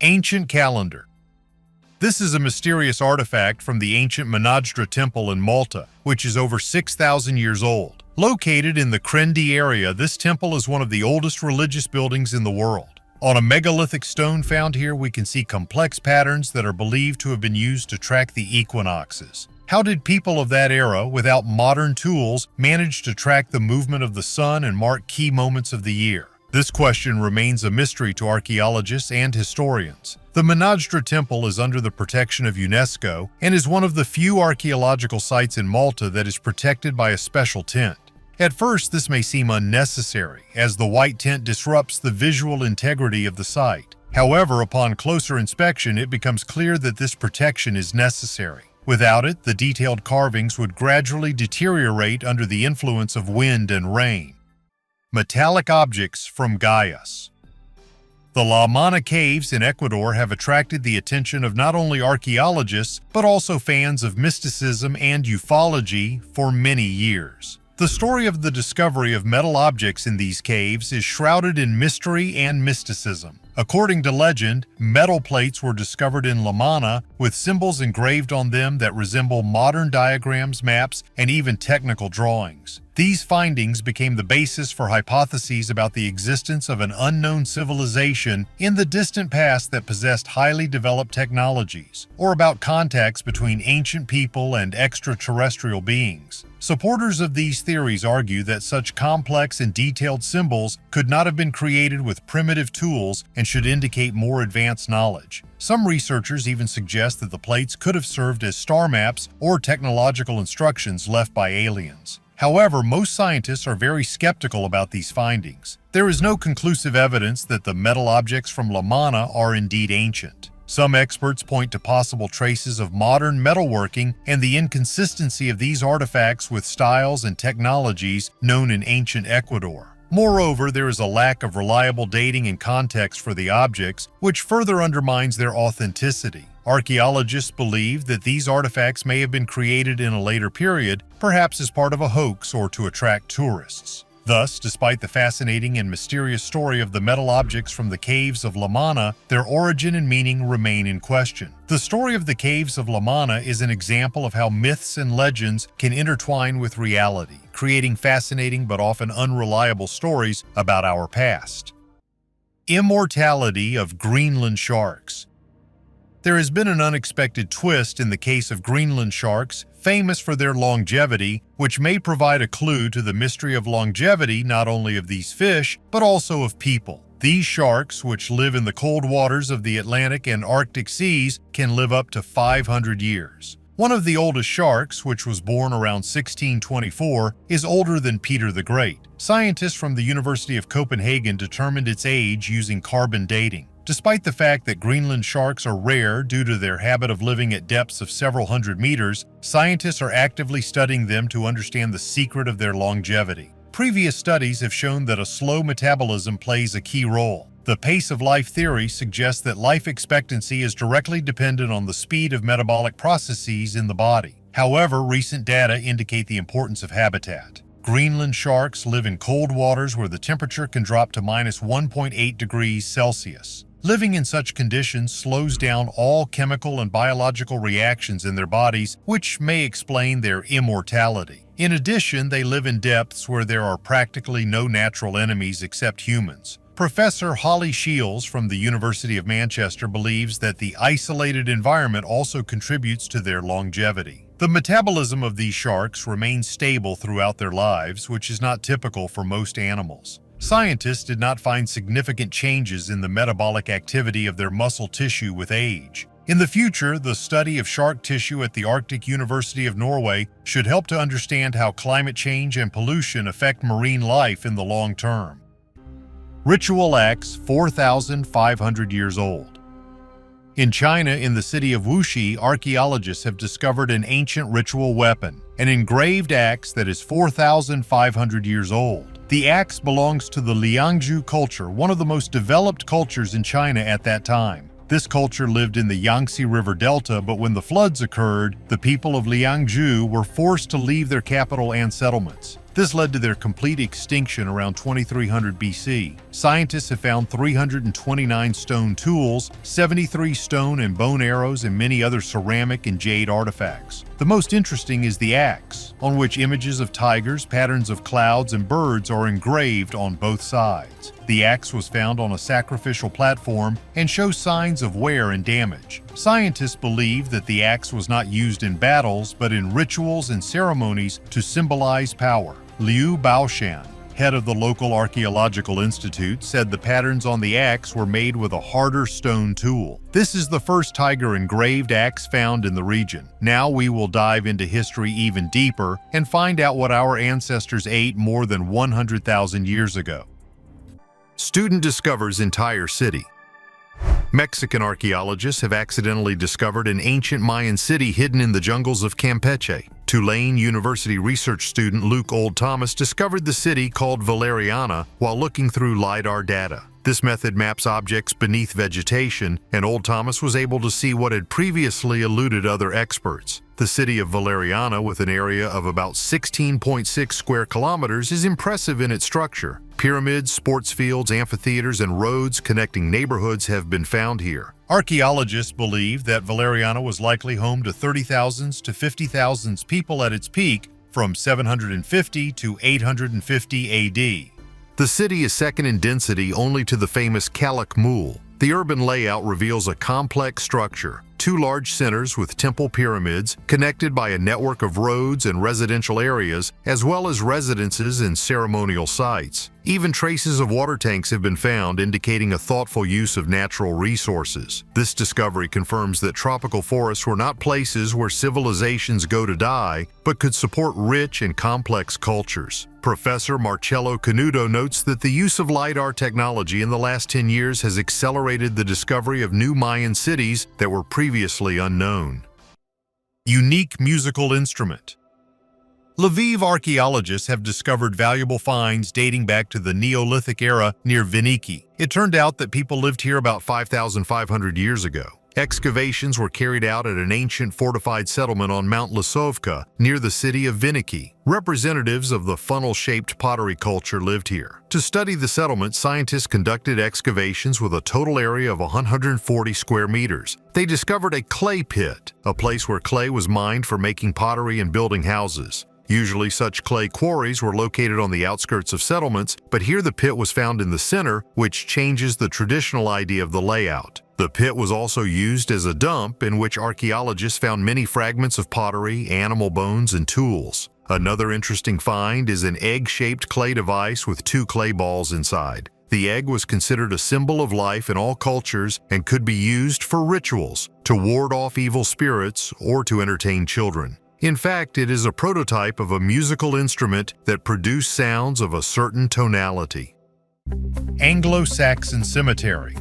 Ancient calendar. This is a mysterious artifact from the ancient Menadra temple in Malta, which is over 6,000 years old. Located in the Krendi area, this temple is one of the oldest religious buildings in the world. On a megalithic stone found here, we can see complex patterns that are believed to have been used to track the equinoxes. How did people of that era, without modern tools, manage to track the movement of the sun and mark key moments of the year? This question remains a mystery to archaeologists and historians. The Menadra Temple is under the protection of UNESCO and is one of the few archaeological sites in Malta that is protected by a special tent. At first, this may seem unnecessary, as the white tent disrupts the visual integrity of the site. However, upon closer inspection, it becomes clear that this protection is necessary. Without it, the detailed carvings would gradually deteriorate under the influence of wind and rain. Metallic objects from Gaius. The La Mana caves in Ecuador have attracted the attention of not only archaeologists, but also fans of mysticism and ufology for many years. The story of the discovery of metal objects in these caves is shrouded in mystery and mysticism. According to legend, metal plates were discovered in La Mana with symbols engraved on them that resemble modern diagrams, maps, and even technical drawings. These findings became the basis for hypotheses about the existence of an unknown civilization in the distant past that possessed highly developed technologies, or about contacts between ancient people and extraterrestrial beings. Supporters of these theories argue that such complex and detailed symbols could not have been created with primitive tools and should indicate more advanced knowledge. Some researchers even suggest that the plates could have served as star maps or technological instructions left by aliens. However, most scientists are very skeptical about these findings. There is no conclusive evidence that the metal objects from La Mana are indeed ancient. Some experts point to possible traces of modern metalworking and the inconsistency of these artifacts with styles and technologies known in ancient Ecuador. Moreover, there is a lack of reliable dating and context for the objects, which further undermines their authenticity. Archaeologists believe that these artifacts may have been created in a later period, perhaps as part of a hoax or to attract tourists. Thus, despite the fascinating and mysterious story of the metal objects from the caves of La Mana, their origin and meaning remain in question. The story of the caves of La Mana is an example of how myths and legends can intertwine with reality, creating fascinating but often unreliable stories about our past. Immortality of Greenland sharks. There has been an unexpected twist in the case of Greenland sharks, famous for their longevity, which may provide a clue to the mystery of longevity not only of these fish, but also of people. These sharks, which live in the cold waters of the Atlantic and Arctic seas, can live up to 500 years. One of the oldest sharks, which was born around 1624, is older than Peter the Great. Scientists from the University of Copenhagen determined its age using carbon dating. Despite the fact that Greenland sharks are rare due to their habit of living at depths of several hundred meters, scientists are actively studying them to understand the secret of their longevity. Previous studies have shown that a slow metabolism plays a key role. The pace of life theory suggests that life expectancy is directly dependent on the speed of metabolic processes in the body. However, recent data indicate the importance of habitat. Greenland sharks live in cold waters where the temperature can drop to -1.8 degrees Celsius. Living in such conditions slows down all chemical and biological reactions in their bodies, which may explain their immortality. In addition, they live in depths where there are practically no natural enemies except humans. Professor Holly Shields from the University of Manchester believes that the isolated environment also contributes to their longevity. The metabolism of these sharks remains stable throughout their lives, which is not typical for most animals. Scientists did not find significant changes in the metabolic activity of their muscle tissue with age. In the future, the study of shark tissue at the Arctic University of Norway should help to understand how climate change and pollution affect marine life in the long term. Ritual axe 4,500 years old. In China, in the city of Wuxi, archaeologists have discovered an ancient ritual weapon, an engraved axe that is 4,500 years old. The axe belongs to the Liangzhu culture, one of the most developed cultures in China at that time. This culture lived in the Yangtze River Delta, but when the floods occurred, the people of Liangzhu were forced to leave their capital and settlements. This led to their complete extinction around 2300 BC. Scientists have found 329 stone tools, 73 stone and bone arrows, and many other ceramic and jade artifacts. The most interesting is the axe, on which images of tigers, patterns of clouds, and birds are engraved on both sides. The axe was found on a sacrificial platform and shows signs of wear and damage. Scientists believe that the axe was not used in battles, but in rituals and ceremonies to symbolize power. Liu Baoshan, head of the local archaeological institute, said the patterns on the axe were made with a harder stone tool. This is the first tiger engraved axe found in the region. Now we will dive into history even deeper and find out what our ancestors ate more than 100,000 years ago. Student discovers entire city. Mexican archaeologists have accidentally discovered an ancient Mayan city hidden in the jungles of Campeche. Tulane University research student Luke Old Thomas discovered the city called Valeriana while looking through LiDAR data. This method maps objects beneath vegetation, and Old Thomas was able to see what had previously eluded other experts. The city of Valeriana, with an area of about 16.6 square kilometers, is impressive in its structure. Pyramids, sports fields, amphitheaters, and roads connecting neighborhoods have been found here. Archaeologists believe that Valeriana was likely home to 30,000 to 50,000 people at its peak from 750 to 850 AD. The city is second in density only to the famous Calak Mul. The urban layout reveals a complex structure, two large centers with temple pyramids connected by a network of roads and residential areas, as well as residences and ceremonial sites. Even traces of water tanks have been found, indicating a thoughtful use of natural resources. This discovery confirms that tropical forests were not places where civilizations go to die, but could support rich and complex cultures. Professor Marcello Canuto notes that the use of LiDAR technology in the last 10 years has accelerated the discovery of new Mayan cities that were previously unknown. Unique musical instrument. Lviv archaeologists have discovered valuable finds dating back to the Neolithic era near Vinnytsia. It turned out that people lived here about 5,500 years ago. Excavations were carried out at an ancient fortified settlement on Mount Lisovka near the city of Vinnytsia. Representatives of the funnel-shaped pottery culture lived here. To study the settlement, scientists conducted excavations with a total area of 140 square meters. They discovered a clay pit, a place where clay was mined for making pottery and building houses. Usually such clay quarries were located on the outskirts of settlements, but here the pit was found in the center, which changes the traditional idea of the layout. The pit was also used as a dump in which archaeologists found many fragments of pottery, animal bones, and tools. Another interesting find is an egg-shaped clay device with two clay balls inside. The egg was considered a symbol of life in all cultures and could be used for rituals, to ward off evil spirits, or to entertain children. In fact, it is a prototype of a musical instrument that produced sounds of a certain tonality. Anglo-Saxon Cemetery.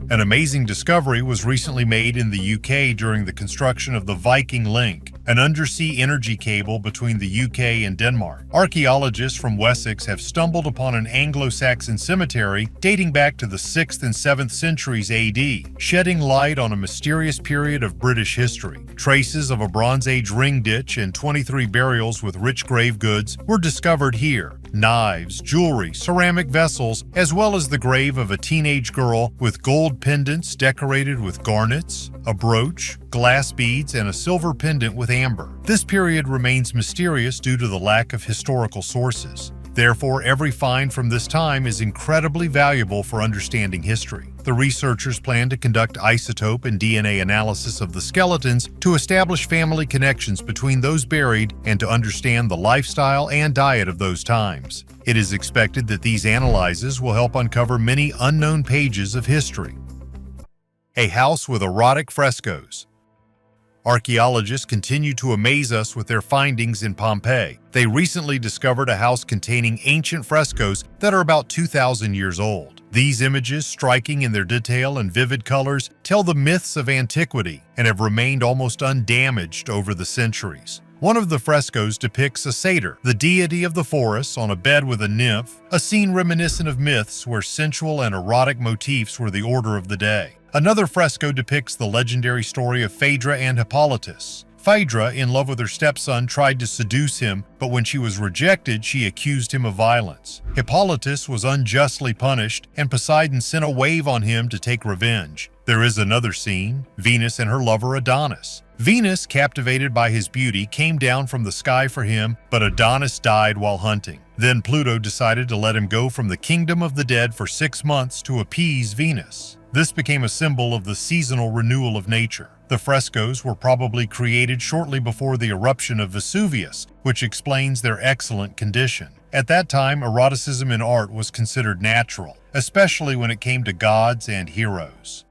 An amazing discovery was recently made in the UK during the construction of the Viking Link. an undersea energy cable between the UK and Denmark. Archaeologists from Wessex have stumbled upon an Anglo-Saxon cemetery dating back to the 6th and 7th centuries AD, shedding light on a mysterious period of British history. Traces of a Bronze Age ring ditch and 23 burials with rich grave goods were discovered here. Knives, jewelry, ceramic vessels, as well as the grave of a teenage girl with gold pendants decorated with garnets, a brooch, glass beads, and a silver pendant with amber. This period remains mysterious due to the lack of historical sources. Therefore, every find from this time is incredibly valuable for understanding history. The researchers plan to conduct isotope and DNA analysis of the skeletons to establish family connections between those buried and to understand the lifestyle and diet of those times. It is expected that these analyses will help uncover many unknown pages of history. A house with erotic frescoes. Archaeologists continue to amaze us with their findings in Pompeii. They recently discovered a house containing ancient frescoes that are about 2,000 years old. These images, striking in their detail and vivid colors, tell the myths of antiquity and have remained almost undamaged over the centuries. One of the frescoes depicts a satyr, the deity of the forests, on a bed with a nymph, a scene reminiscent of myths where sensual and erotic motifs were the order of the day. Another fresco depicts the legendary story of Phaedra and Hippolytus. Phaedra, in love with her stepson, tried to seduce him, but when she was rejected, she accused him of violence. Hippolytus was unjustly punished, and Poseidon sent a wave on him to take revenge. There is another scene, Venus and her lover Adonis. Venus, captivated by his beauty, came down from the sky for him, but Adonis died while hunting. Then Pluto decided to let him go from the kingdom of the dead for 6 months to appease Venus. This became a symbol of the seasonal renewal of nature. The frescoes were probably created shortly before the eruption of Vesuvius, which explains their excellent condition. At that time, eroticism in art was considered natural, especially when it came to gods and heroes.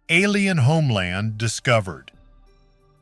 Alien homeland discovered.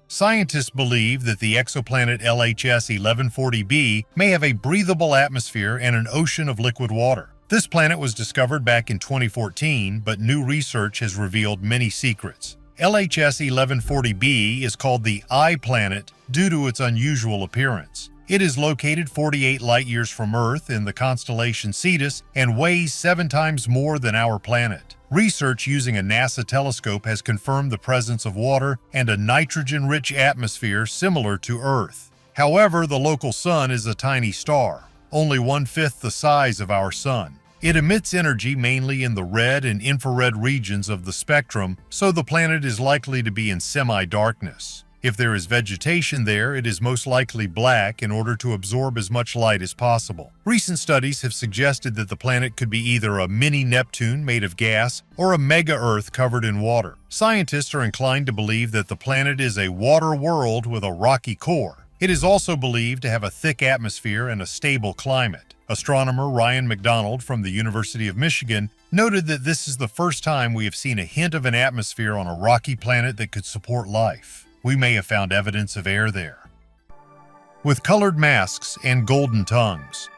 Scientists believe that the exoplanet LHS 1140b may have a breathable atmosphere and an ocean of liquid water. This planet was discovered back in 2014, but new research has revealed many secrets. LHS 1140b is called the Eye Planet due to its unusual appearance. It is located 48 light-years from Earth in the constellation Cetus and weighs 7 times more than our planet. Research using a NASA telescope has confirmed the presence of water and a nitrogen-rich atmosphere similar to Earth. However, the local sun is a tiny star, only 1/5 the size of our sun. It emits energy mainly in the red and infrared regions of the spectrum, so the planet is likely to be in semi-darkness. If there is vegetation there, it is most likely black in order to absorb as much light as possible. Recent studies have suggested that the planet could be either a mini Neptune made of gas or a mega-Earth covered in water. Scientists are inclined to believe that the planet is a water world with a rocky core. It is also believed to have a thick atmosphere and a stable climate. Astronomer Ryan McDonald from the University of Michigan noted that this is the first time we have seen a hint of an atmosphere on a rocky planet that could support life. We may have found evidence of air there. With colored masks and golden tongues.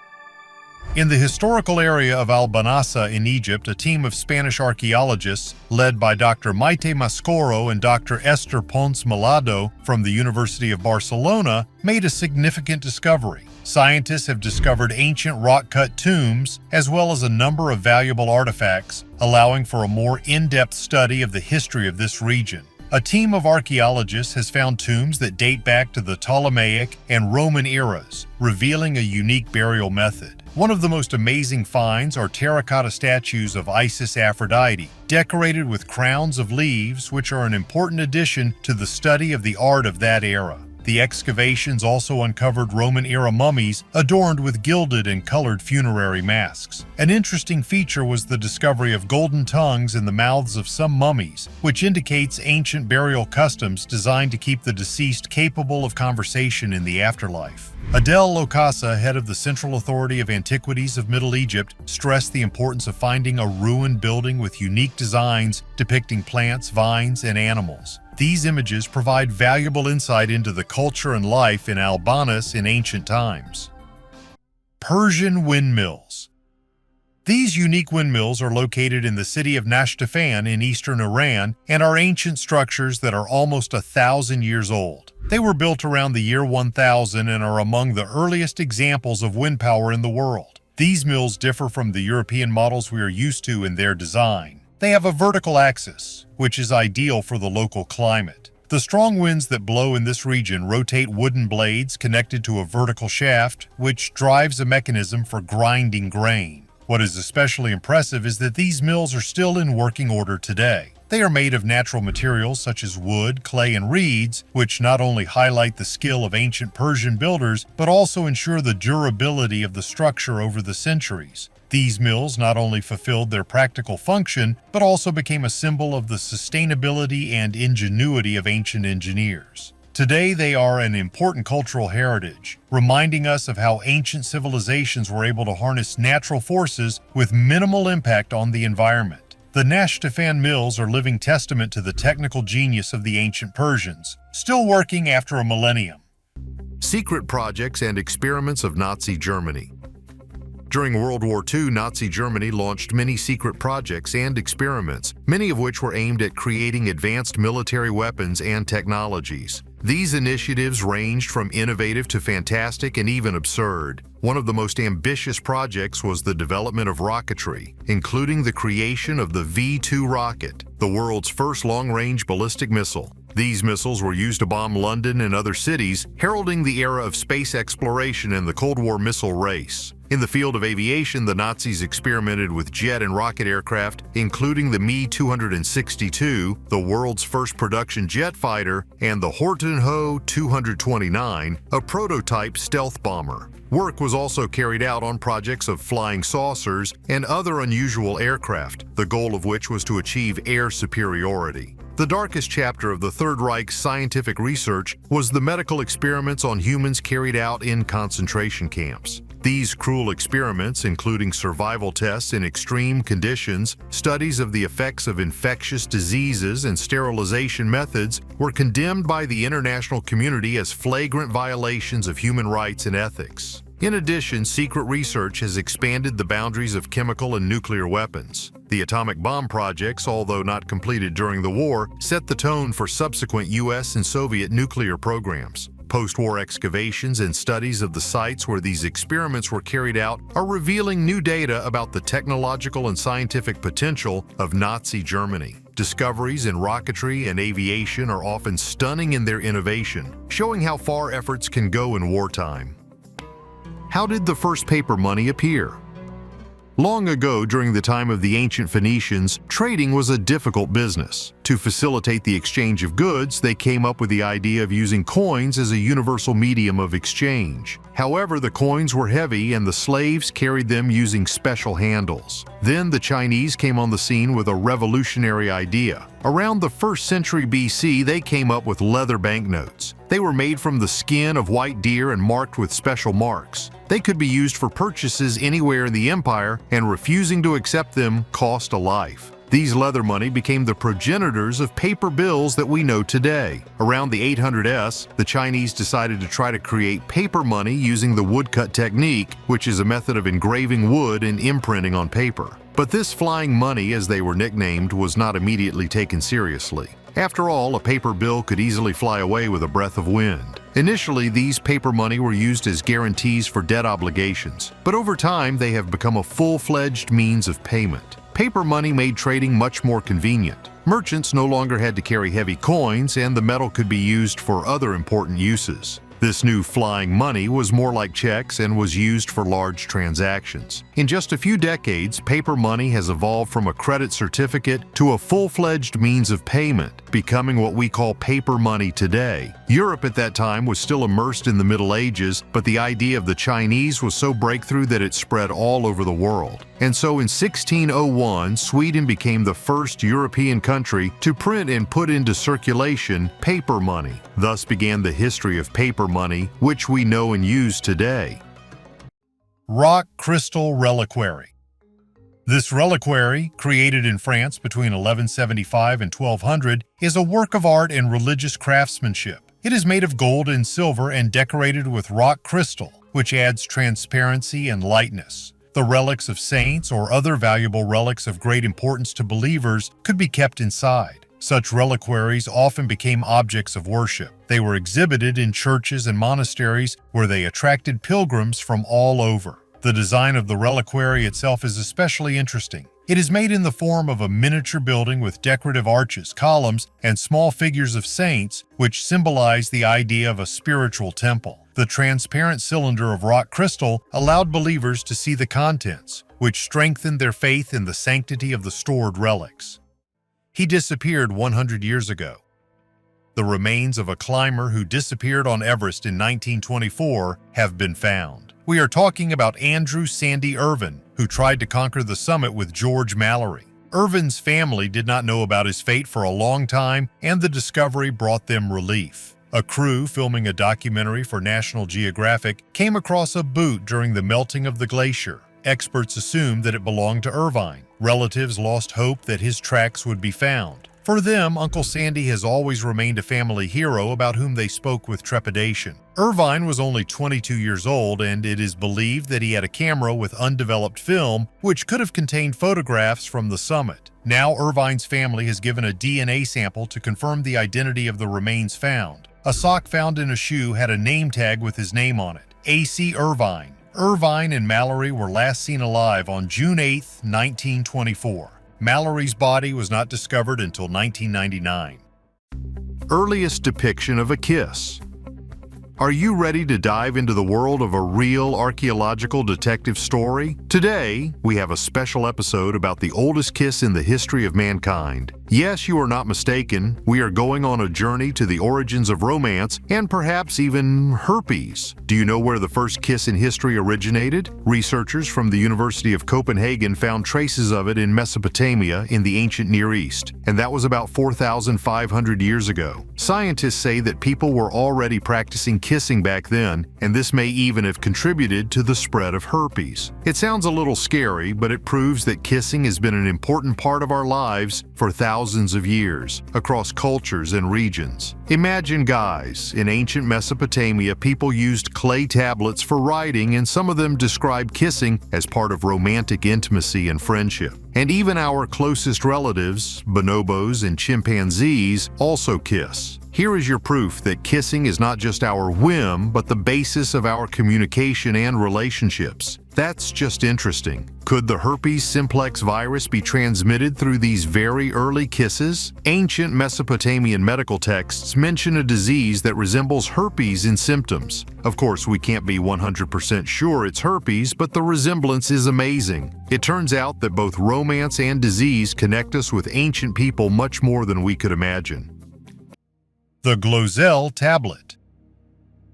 In the historical area of Albanasa in Egypt, a team of Spanish archaeologists, led by Dr. Maite Mascoro and Dr. Esther Pons Malado from the University of Barcelona, made a significant discovery. Scientists have discovered ancient rock-cut tombs, as well as a number of valuable artifacts, allowing for a more in-depth study of the history of this region. A team of archaeologists has found tombs that date back to the Ptolemaic and Roman eras, revealing a unique burial method. One of the most amazing finds are terracotta statues of Isis Aphrodite, decorated with crowns of leaves, which are an important addition to the study of the art of that era. The excavations also uncovered Roman-era mummies adorned with gilded and colored funerary masks. An interesting feature was the discovery of golden tongues in the mouths of some mummies, which indicates ancient burial customs designed to keep the deceased capable of conversation in the afterlife. Adel Lokasa, head of the Central Authority of Antiquities of Middle Egypt, stressed the importance of finding a ruined building with unique designs depicting plants, vines, and animals. These images provide valuable insight into the culture and life in Albanus in ancient times. Persian windmills. These unique windmills are located in the city of Nashtafan in eastern Iran and are ancient structures that are almost 1,000 years old. They were built around the year 1000 and are among the earliest examples of wind power in the world. These mills differ from the European models we are used to in their design. They have a vertical axis, which is ideal for the local climate. The strong winds that blow in this region rotate wooden blades connected to a vertical shaft, which drives a mechanism for grinding grain. What is especially impressive is that these mills are still in working order today. They are made of natural materials such as wood, clay, and reeds, which not only highlight the skill of ancient Persian builders, but also ensure the durability of the structure over the centuries. These mills not only fulfilled their practical function, but also became a symbol of the sustainability and ingenuity of ancient engineers. Today, they are an important cultural heritage, reminding us of how ancient civilizations were able to harness natural forces with minimal impact on the environment. The Nashtafan mills are living testament to the technical genius of the ancient Persians, still working after a millennium. Secret projects and experiments of Nazi Germany. During World War II, Nazi Germany launched many secret projects and experiments, many of which were aimed at creating advanced military weapons and technologies. These initiatives ranged from innovative to fantastic and even absurd. One of the most ambitious projects was the development of rocketry, including the creation of the V-2 rocket, the world's first long-range ballistic missile. These missiles were used to bomb London and other cities, heralding the era of space exploration and the Cold War missile race. In the field of aviation, the Nazis experimented with jet and rocket aircraft, including the Me-262, the world's first production jet fighter, and the Horten-Ho 229, a prototype stealth bomber. Work was also carried out on projects of flying saucers and other unusual aircraft, the goal of which was to achieve air superiority. The darkest chapter of the Third Reich's scientific research was the medical experiments on humans carried out in concentration camps. These cruel experiments, including survival tests in extreme conditions, studies of the effects of infectious diseases, and sterilization methods, were condemned by the international community as flagrant violations of human rights and ethics. In addition, secret research has expanded the boundaries of chemical and nuclear weapons. The atomic bomb projects, although not completed during the war, set the tone for subsequent US and Soviet nuclear programs. Post-war excavations and studies of the sites where these experiments were carried out are revealing new data about the technological and scientific potential of Nazi Germany. Discoveries in rocketry and aviation are often stunning in their innovation, showing how far efforts can go in wartime. How did the first paper money appear? Long ago, during the time of the ancient Phoenicians, trading was a difficult business. To facilitate the exchange of goods, they came up with the idea of using coins as a universal medium of exchange. However, the coins were heavy and the slaves carried them using special handles. Then the Chinese came on the scene with a revolutionary idea. Around the 1st century BC, they came up with leather banknotes. They were made from the skin of white deer and marked with special marks. They could be used for purchases anywhere in the empire, and refusing to accept them cost a life. These leather money became the progenitors of paper bills that we know today. Around the 800s, the Chinese decided to try to create paper money using the woodcut technique, which is a method of engraving wood and imprinting on paper. But this flying money, as they were nicknamed, was not immediately taken seriously. After all, a paper bill could easily fly away with a breath of wind. Initially, these paper money were used as guarantees for debt obligations, but over time they have become a full-fledged means of payment. Paper money made trading much more convenient. Merchants no longer had to carry heavy coins, and the metal could be used for other important uses. This new flying money was more like checks and was used for large transactions. In just a few decades, paper money has evolved from a credit certificate to a full-fledged means of payment, becoming what we call paper money today. Europe at that time was still immersed in the Middle Ages, but the idea of the Chinese was so breakthrough that it spread all over the world. And so in 1601, Sweden became the first European country to print and put into circulation paper money. Thus began the history of paper money, which we know and use today. Rock Crystal Reliquary. This reliquary, created in France between 1175 and 1200, is a work of art and religious craftsmanship. It is made of gold and silver and decorated with rock crystal, which adds transparency and lightness. The relics of saints or other valuable relics of great importance to believers could be kept inside. Such reliquaries often became objects of worship. They were exhibited in churches and monasteries where they attracted pilgrims from all over. The design of the reliquary itself is especially interesting. It is made in the form of a miniature building with decorative arches, columns, and small figures of saints, which symbolize the idea of a spiritual temple. The transparent cylinder of rock crystal allowed believers to see the contents, which strengthened their faith in the sanctity of the stored relics. He disappeared 100 years ago. The remains of a climber who disappeared on Everest in 1924 have been found. We are talking about Andrew Sandy Irvine, who tried to conquer the summit with George Mallory. Irvine's family did not know about his fate for a long time, and the discovery brought them relief. A crew filming a documentary for National Geographic came across a boot during the melting of the glacier. Experts assumed that it belonged to Irvine. Relatives lost hope that his tracks would be found. For them, Uncle Sandy has always remained a family hero about whom they spoke with trepidation. Irvine was only 22 years old, and it is believed that he had a camera with undeveloped film, which could have contained photographs from the summit. Now, Irvine's family has given a DNA sample to confirm the identity of the remains found. A sock found in a shoe had a name tag with his name on it, A.C. Irvine. Irvine and Mallory were last seen alive on June 8, 1924. Mallory's body was not discovered until 1999. Earliest depiction of a kiss. Are you ready to dive into the world of a real archaeological detective story? Today, we have a special episode about the oldest kiss in the history of mankind. Yes, you are not mistaken. We are going on a journey to the origins of romance and perhaps even herpes. Do you know where the first kiss in history originated? Researchers from the University of Copenhagen found traces of it in Mesopotamia in the ancient Near East, and that was about 4,500 years ago. Scientists say that people were already practicing kissing back then, and this may even have contributed to the spread of herpes. It sounds a little scary, but it proves that kissing has been an important part of our lives for thousands of years, across cultures and regions. Imagine, guys, in ancient Mesopotamia, people used clay tablets for writing, and some of them describe kissing as part of romantic intimacy and friendship. And even our closest relatives, bonobos and chimpanzees, also kiss. Here is your proof that kissing is not just our whim, but the basis of our communication and relationships. That's just interesting. Could the herpes simplex virus be transmitted through these very early kisses? Ancient Mesopotamian medical texts mention a disease that resembles herpes in symptoms. Of course, we can't be 100% sure it's herpes, but the resemblance is amazing. It turns out that both romance and disease connect us with ancient people much more than we could imagine. The Glozell Tablet.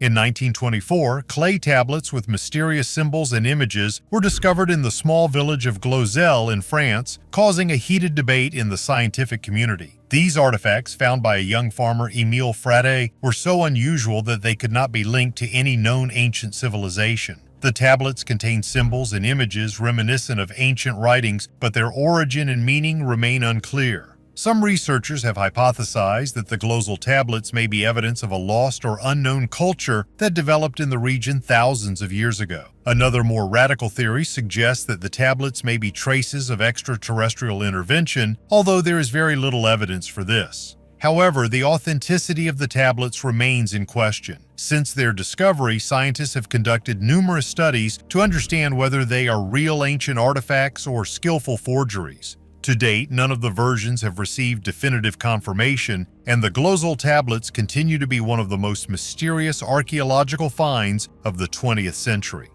In 1924, clay tablets with mysterious symbols and images were discovered in the small village of Glozell in France, causing a heated debate in the scientific community. These artifacts, found by a young farmer, Émile Fradet, were so unusual that they could not be linked to any known ancient civilization. The tablets contain symbols and images reminiscent of ancient writings, but their origin and meaning remain unclear. Some researchers have hypothesized that the Glozell tablets may be evidence of a lost or unknown culture that developed in the region thousands of years ago. Another more radical theory suggests that the tablets may be traces of extraterrestrial intervention, although there is very little evidence for this. However, the authenticity of the tablets remains in question. Since their discovery, scientists have conducted numerous studies to understand whether they are real ancient artifacts or skillful forgeries. To date, none of the versions have received definitive confirmation, and the Glozell tablets continue to be one of the most mysterious archaeological finds of the 20th century.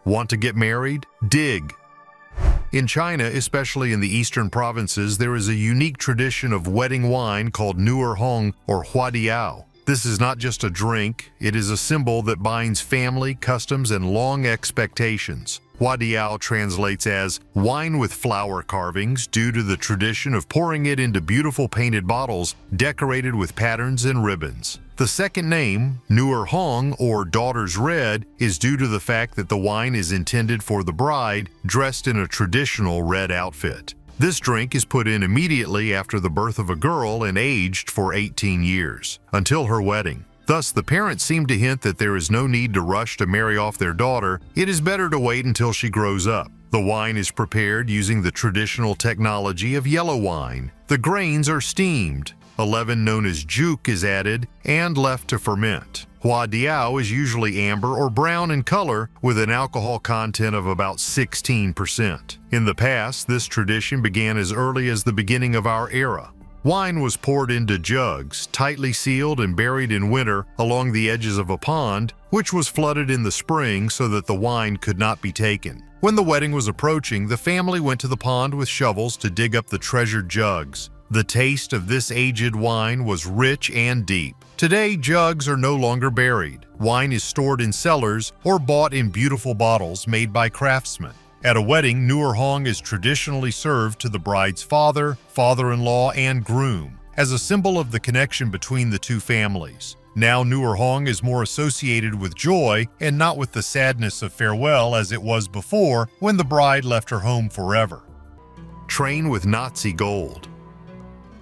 Want to get married? Dig! In China, especially in the eastern provinces, there is a unique tradition of wedding wine called Nuer Hong or Huadiao. This is not just a drink, it is a symbol that binds family, customs, and long expectations. Huadiao translates as wine with flower carvings due to the tradition of pouring it into beautiful painted bottles decorated with patterns and ribbons. The second name, Nuer Hong or Daughter's Red, is due to the fact that the wine is intended for the bride dressed in a traditional red outfit. This drink is put in immediately after the birth of a girl and aged for 18 years, until her wedding. Thus, the parents seem to hint that there is no need to rush to marry off their daughter. It is better to wait until she grows up. The wine is prepared using the traditional technology of yellow wine. The grains are steamed. A leaven known as juk is added and left to ferment. Hua diao is usually amber or brown in color with an alcohol content of about 16%. In the past, this tradition began as early as the beginning of our era. Wine was poured into jugs, tightly sealed and buried in winter along the edges of a pond, which was flooded in the spring so that the wine could not be taken. When the wedding was approaching, the family went to the pond with shovels to dig up the treasured jugs. The taste of this aged wine was rich and deep. Today, jugs are no longer buried. Wine is stored in cellars or bought in beautiful bottles made by craftsmen. At a wedding, Nuer Hong is traditionally served to the bride's father, father-in-law, and groom, as a symbol of the connection between the two families. Now Nuer Hong is more associated with joy and not with the sadness of farewell as it was before when the bride left her home forever. Train with Nazi gold.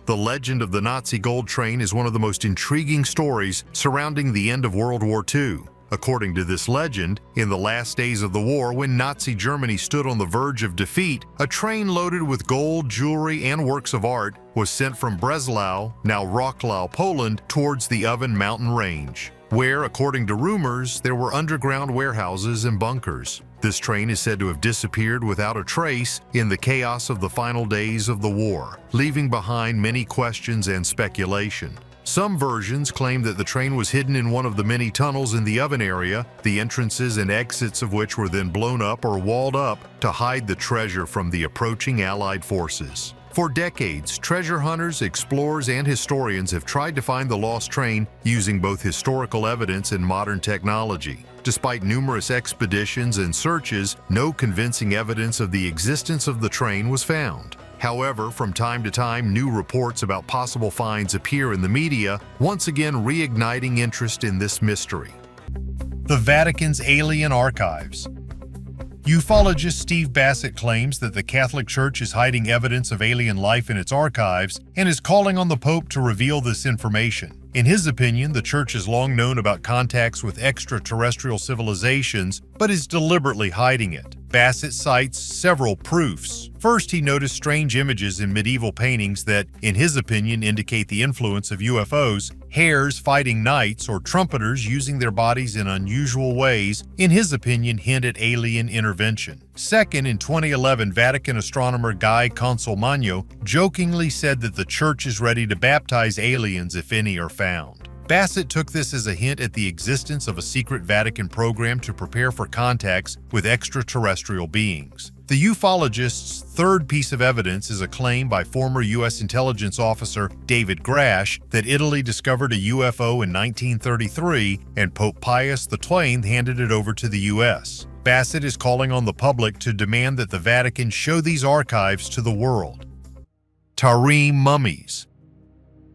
The legend of the Nazi gold train is one of the most intriguing stories surrounding the end of World War II. According to this legend, in the last days of the war, when Nazi Germany stood on the verge of defeat, a train loaded with gold, jewelry, and works of art was sent from Breslau, now Wrocław, Poland, towards the Oven Mountain Range, where, according to rumors, there were underground warehouses and bunkers. This train is said to have disappeared without a trace in the chaos of the final days of the war, leaving behind many questions and speculation. Some versions claim that the train was hidden in one of the many tunnels in the oven area, the entrances and exits of which were then blown up or walled up to hide the treasure from the approaching Allied forces. For decades, treasure hunters, explorers, and historians have tried to find the lost train using both historical evidence and modern technology. Despite numerous expeditions and searches, no convincing evidence of the existence of the train was found. However, from time to time, new reports about possible finds appear in the media, once again reigniting interest in this mystery. The Vatican's Alien Archives. Ufologist Steve Bassett claims that the Catholic Church is hiding evidence of alien life in its archives and is calling on the Pope to reveal this information. In his opinion, the Church has long known about contacts with extraterrestrial civilizations, but is deliberately hiding it. Bassett cites several proofs. First, he noticed strange images in medieval paintings that, in his opinion, indicate the influence of UFOs, hares fighting knights, or trumpeters using their bodies in unusual ways, in his opinion, hint at alien intervention. Second, in 2011, Vatican astronomer Guy Consolmagno jokingly said that the Church is ready to baptize aliens if any are found. Bassett took this as a hint at the existence of a secret Vatican program to prepare for contacts with extraterrestrial beings. The ufologist's third piece of evidence is a claim by former U.S. intelligence officer David Grash that Italy discovered a UFO in 1933 and Pope Pius XII handed it over to the U.S. Bassett is calling on the public to demand that the Vatican show these archives to the world. Tarim mummies.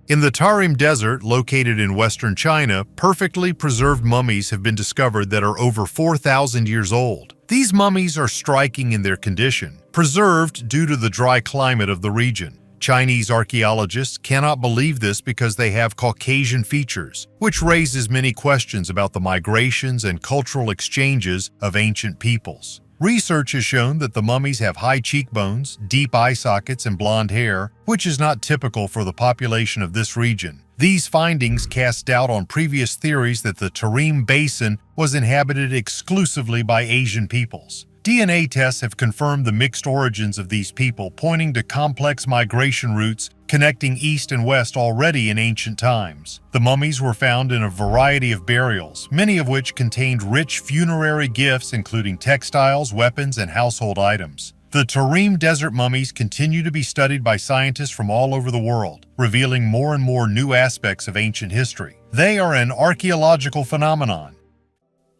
In the Tarim Desert, located in western China, perfectly preserved mummies have been discovered that are over 4,000 years old. These mummies are striking in their condition, preserved due to the dry climate of the region. Chinese archaeologists cannot believe this because they have Caucasian features, which raises many questions about the migrations and cultural exchanges of ancient peoples. Research has shown that the mummies have high cheekbones, deep eye sockets, and blonde hair, which is not typical for the population of this region. These findings cast doubt on previous theories that the Tarim Basin was inhabited exclusively by Asian peoples. DNA tests have confirmed the mixed origins of these people, pointing to complex migration routes connecting east and west already in ancient times. The mummies were found in a variety of burials, many of which contained rich funerary gifts including textiles, weapons, and household items. The Tarim Desert mummies continue to be studied by scientists from all over the world, revealing more and more new aspects of ancient history. They are an archaeological phenomenon.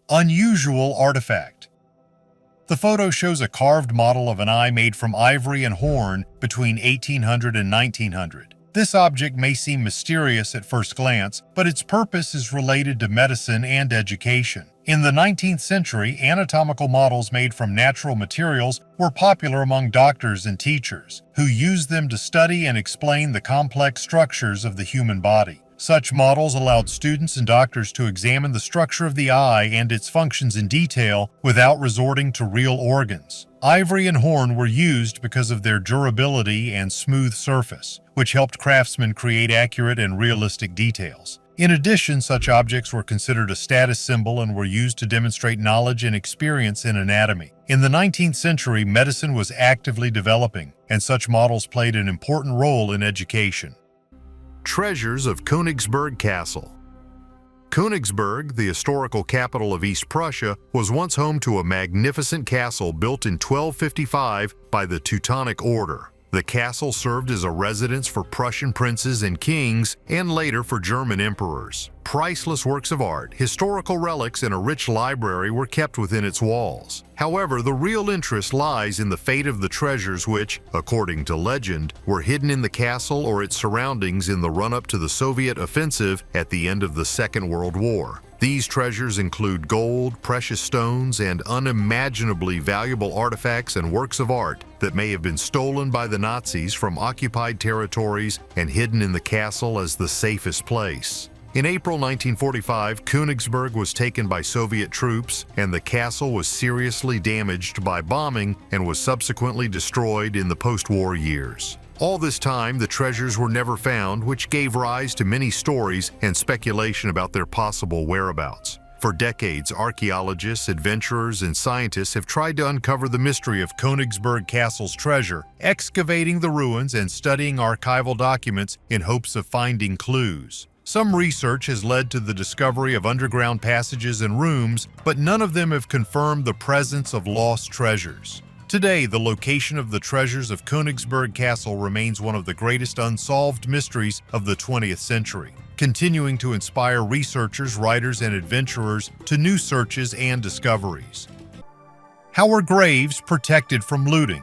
Unusual artifact. The photo shows a carved model of an eye made from ivory and horn between 1800 and 1900. This object may seem mysterious at first glance, but its purpose is related to medicine and education. In the 19th century, anatomical models made from natural materials were popular among doctors and teachers, who used them to study and explain the complex structures of the human body. Such models allowed students and doctors to examine the structure of the eye and its functions in detail without resorting to real organs. Ivory and horn were used because of their durability and smooth surface, which helped craftsmen create accurate and realistic details. In addition, such objects were considered a status symbol and were used to demonstrate knowledge and experience in anatomy. In the 19th century, medicine was actively developing, and such models played an important role in education. Treasures of Königsberg Castle. Königsberg, the historical capital of East Prussia, was once home to a magnificent castle built in 1255 by the Teutonic Order. The castle served as a residence for Prussian princes and kings, and later for German emperors. Priceless works of art, historical relics, and a rich library were kept within its walls. However, the real interest lies in the fate of the treasures which, according to legend, were hidden in the castle or its surroundings in the run-up to the Soviet offensive at the end of the Second World War. These treasures include gold, precious stones, and unimaginably valuable artifacts and works of art that may have been stolen by the Nazis from occupied territories and hidden in the castle as the safest place. In April 1945, Königsberg was taken by Soviet troops, and the castle was seriously damaged by bombing and was subsequently destroyed in the post-war years. All this time, the treasures were never found, which gave rise to many stories and speculation about their possible whereabouts. For decades, archaeologists, adventurers, and scientists have tried to uncover the mystery of Königsberg Castle's treasure, excavating the ruins and studying archival documents in hopes of finding clues. Some research has led to the discovery of underground passages and rooms, but none of them have confirmed the presence of lost treasures. Today, the location of the treasures of Königsberg Castle remains one of the greatest unsolved mysteries of the 20th century, continuing to inspire researchers, writers, and adventurers to new searches and discoveries. How are graves protected from looting?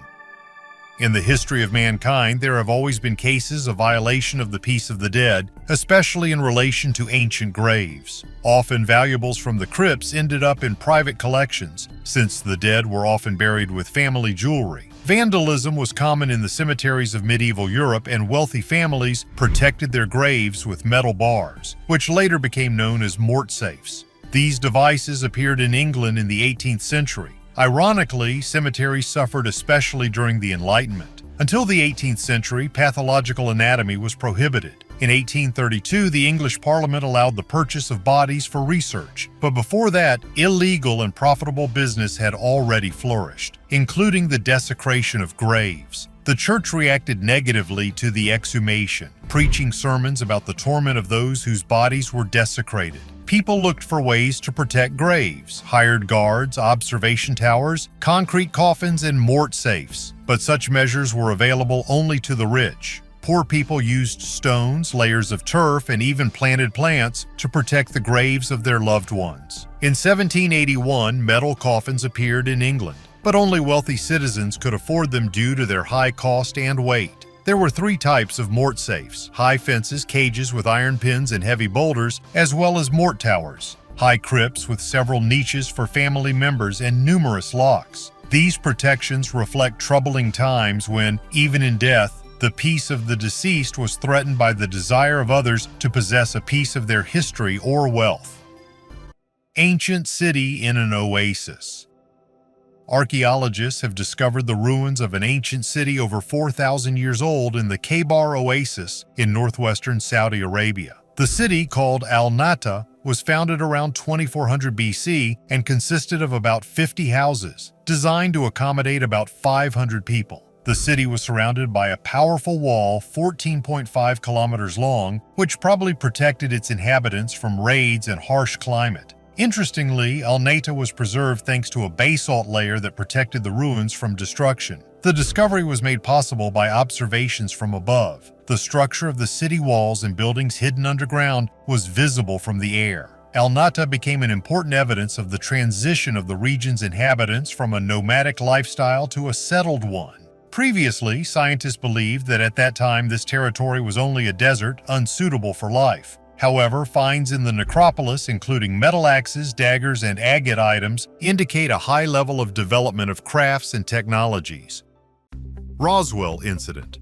In the history of mankind, there have always been cases of violation of the peace of the dead, especially in relation to ancient graves. Often valuables from the crypts ended up in private collections, since the dead were often buried with family jewelry. Vandalism was common in the cemeteries of medieval Europe, and wealthy families protected their graves with metal bars, which later became known as mortsafes. These devices appeared in England in the 18th century. Ironically, cemeteries suffered especially during the Enlightenment. Until the 18th century, pathological anatomy was prohibited. In 1832, the English Parliament allowed the purchase of bodies for research, but before that, illegal and profitable business had already flourished, including the desecration of graves. The Church reacted negatively to the exhumation, preaching sermons about the torment of those whose bodies were desecrated. People looked for ways to protect graves, hired guards, observation towers, concrete coffins, and mort safes. But such measures were available only to the rich. Poor people used stones, layers of turf, and even planted plants to protect the graves of their loved ones. In 1781, metal coffins appeared in England, but only wealthy citizens could afford them due to their high cost and weight. There were three types of mort safes: high fences, cages with iron pins and heavy boulders, as well as mort towers, high crypts with several niches for family members and numerous locks. These protections reflect troubling times when, even in death, the peace of the deceased was threatened by the desire of others to possess a piece of their history or wealth. Ancient city in an oasis. Archaeologists have discovered the ruins of an ancient city over 4,000 years old in the Khaybar Oasis in northwestern Saudi Arabia. The city, called Al-Nata, was founded around 2400 BC and consisted of about 50 houses, designed to accommodate about 500 people. The city was surrounded by a powerful wall 14.5 kilometers long, which probably protected its inhabitants from raids and harsh climate. Interestingly, Al-Nata was preserved thanks to a basalt layer that protected the ruins from destruction. The discovery was made possible by observations from above. The structure of the city walls and buildings hidden underground was visible from the air. Al-Nata became an important evidence of the transition of the region's inhabitants from a nomadic lifestyle to a settled one. Previously, scientists believed that at that time this territory was only a desert, unsuitable for life. However, finds in the necropolis, including metal axes, daggers, and agate items, indicate a high level of development of crafts and technologies. Roswell Incident.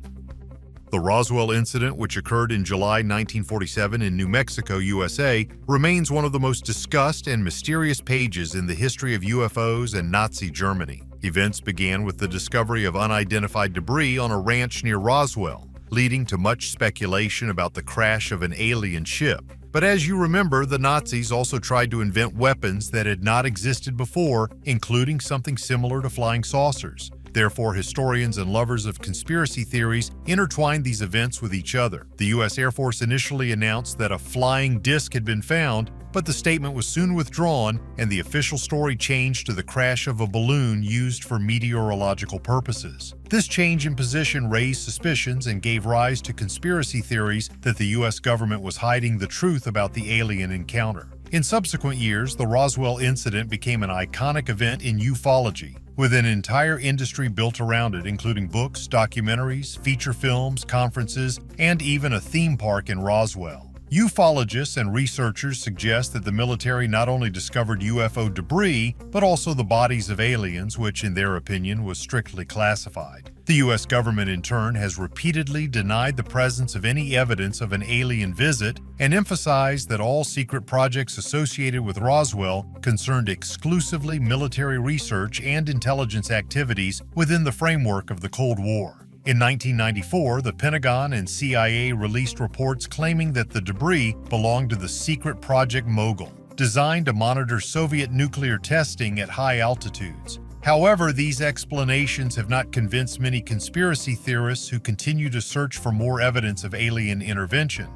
The Roswell incident, which occurred in July 1947 in New Mexico, USA, remains one of the most discussed and mysterious pages in the history of UFOs and Nazi Germany. Events began with the discovery of unidentified debris on a ranch near Roswell, leading to much speculation about the crash of an alien ship. But as you remember, the Nazis also tried to invent weapons that had not existed before, including something similar to flying saucers. Therefore, historians and lovers of conspiracy theories intertwined these events with each other. The U.S. Air Force initially announced that a flying disc had been found, but the statement was soon withdrawn, and the official story changed to the crash of a balloon used for meteorological purposes. This change in position raised suspicions and gave rise to conspiracy theories that the U.S. government was hiding the truth about the alien encounter. In subsequent years, the Roswell incident became an iconic event in ufology, with an entire industry built around it, including books, documentaries, feature films, conferences, and even a theme park in Roswell. Ufologists and researchers suggest that the military not only discovered UFO debris, but also the bodies of aliens, which in their opinion was strictly classified. The U.S. government in turn has repeatedly denied the presence of any evidence of an alien visit and emphasized that all secret projects associated with Roswell concerned exclusively military research and intelligence activities within the framework of the Cold War. In 1994, the Pentagon and CIA released reports claiming that the debris belonged to the secret Project Mogul, designed to monitor Soviet nuclear testing at high altitudes. However, these explanations have not convinced many conspiracy theorists who continue to search for more evidence of alien intervention.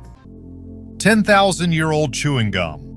10,000-year-old chewing gum.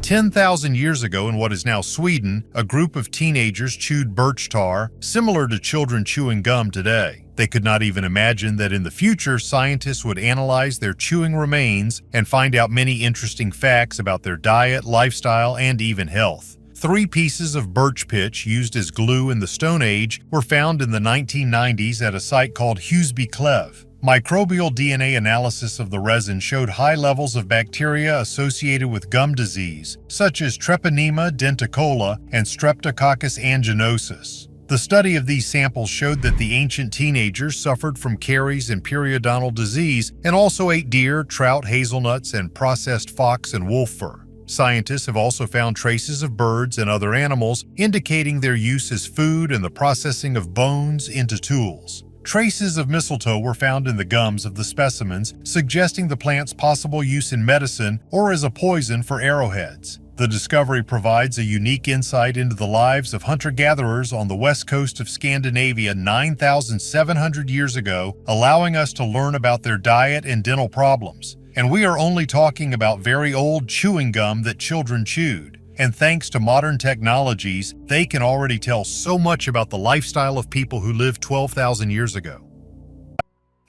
10,000 years ago in what is now Sweden, a group of teenagers chewed birch tar, similar to children chewing gum today. They could not even imagine that in the future, scientists would analyze their chewing remains and find out many interesting facts about their diet, lifestyle, and even health. 3 pieces of birch pitch used as glue in the Stone Age were found in the 1990s at a site called Huseby Cleve. Microbial DNA analysis of the resin showed high levels of bacteria associated with gum disease, such as Treponema denticola and Streptococcus aeruginosus. The study of these samples showed that the ancient teenagers suffered from caries and periodontal disease and also ate deer, trout, hazelnuts, and processed fox and wolf fur. Scientists have also found traces of birds and other animals, indicating their use as food and the processing of bones into tools. Traces of mistletoe were found in the gums of the specimens, suggesting the plant's possible use in medicine or as a poison for arrowheads. The discovery provides a unique insight into the lives of hunter-gatherers on the west coast of Scandinavia 9,700 years ago, allowing us to learn about their diet and dental problems. And we are only talking about very old chewing gum that children chewed. And thanks to modern technologies, they can already tell so much about the lifestyle of people who lived 12,000 years ago.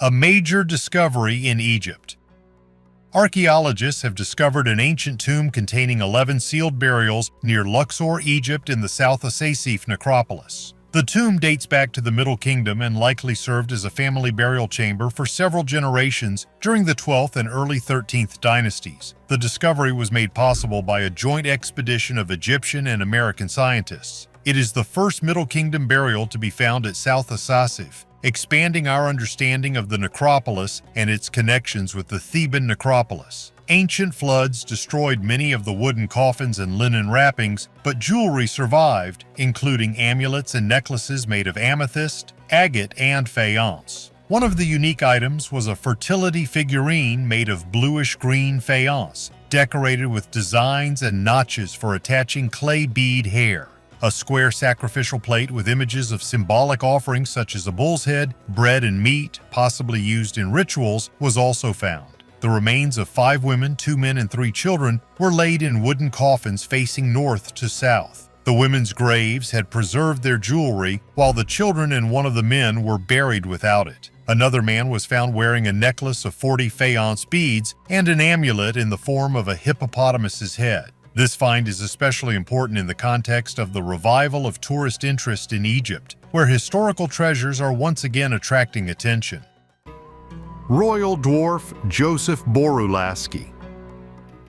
A major discovery in Egypt. Archaeologists have discovered an ancient tomb containing 11 sealed burials near Luxor, Egypt in the South Asasif necropolis. The tomb dates back to the Middle Kingdom and likely served as a family burial chamber for several generations during the 12th and early 13th dynasties. The discovery was made possible by a joint expedition of Egyptian and American scientists. It is the first Middle Kingdom burial to be found at South Asasif, expanding our understanding of the necropolis and its connections with the Theban necropolis. Ancient floods destroyed many of the wooden coffins and linen wrappings, but jewelry survived, including amulets and necklaces made of amethyst, agate, and faience. One of the unique items was a fertility figurine made of bluish-green faience, decorated with designs and notches for attaching clay bead hair. A square sacrificial plate with images of symbolic offerings such as a bull's head, bread, and meat, possibly used in rituals, was also found. The remains of 5 women, 2 men, and 3 children were laid in wooden coffins facing north to south. The women's graves had preserved their jewelry, while the children and one of the men were buried without it. Another man was found wearing a necklace of 40 faience beads and an amulet in the form of a hippopotamus's head. This find is especially important in the context of the revival of tourist interest in Egypt, where historical treasures are once again attracting attention. Royal Dwarf Joseph Borulaski.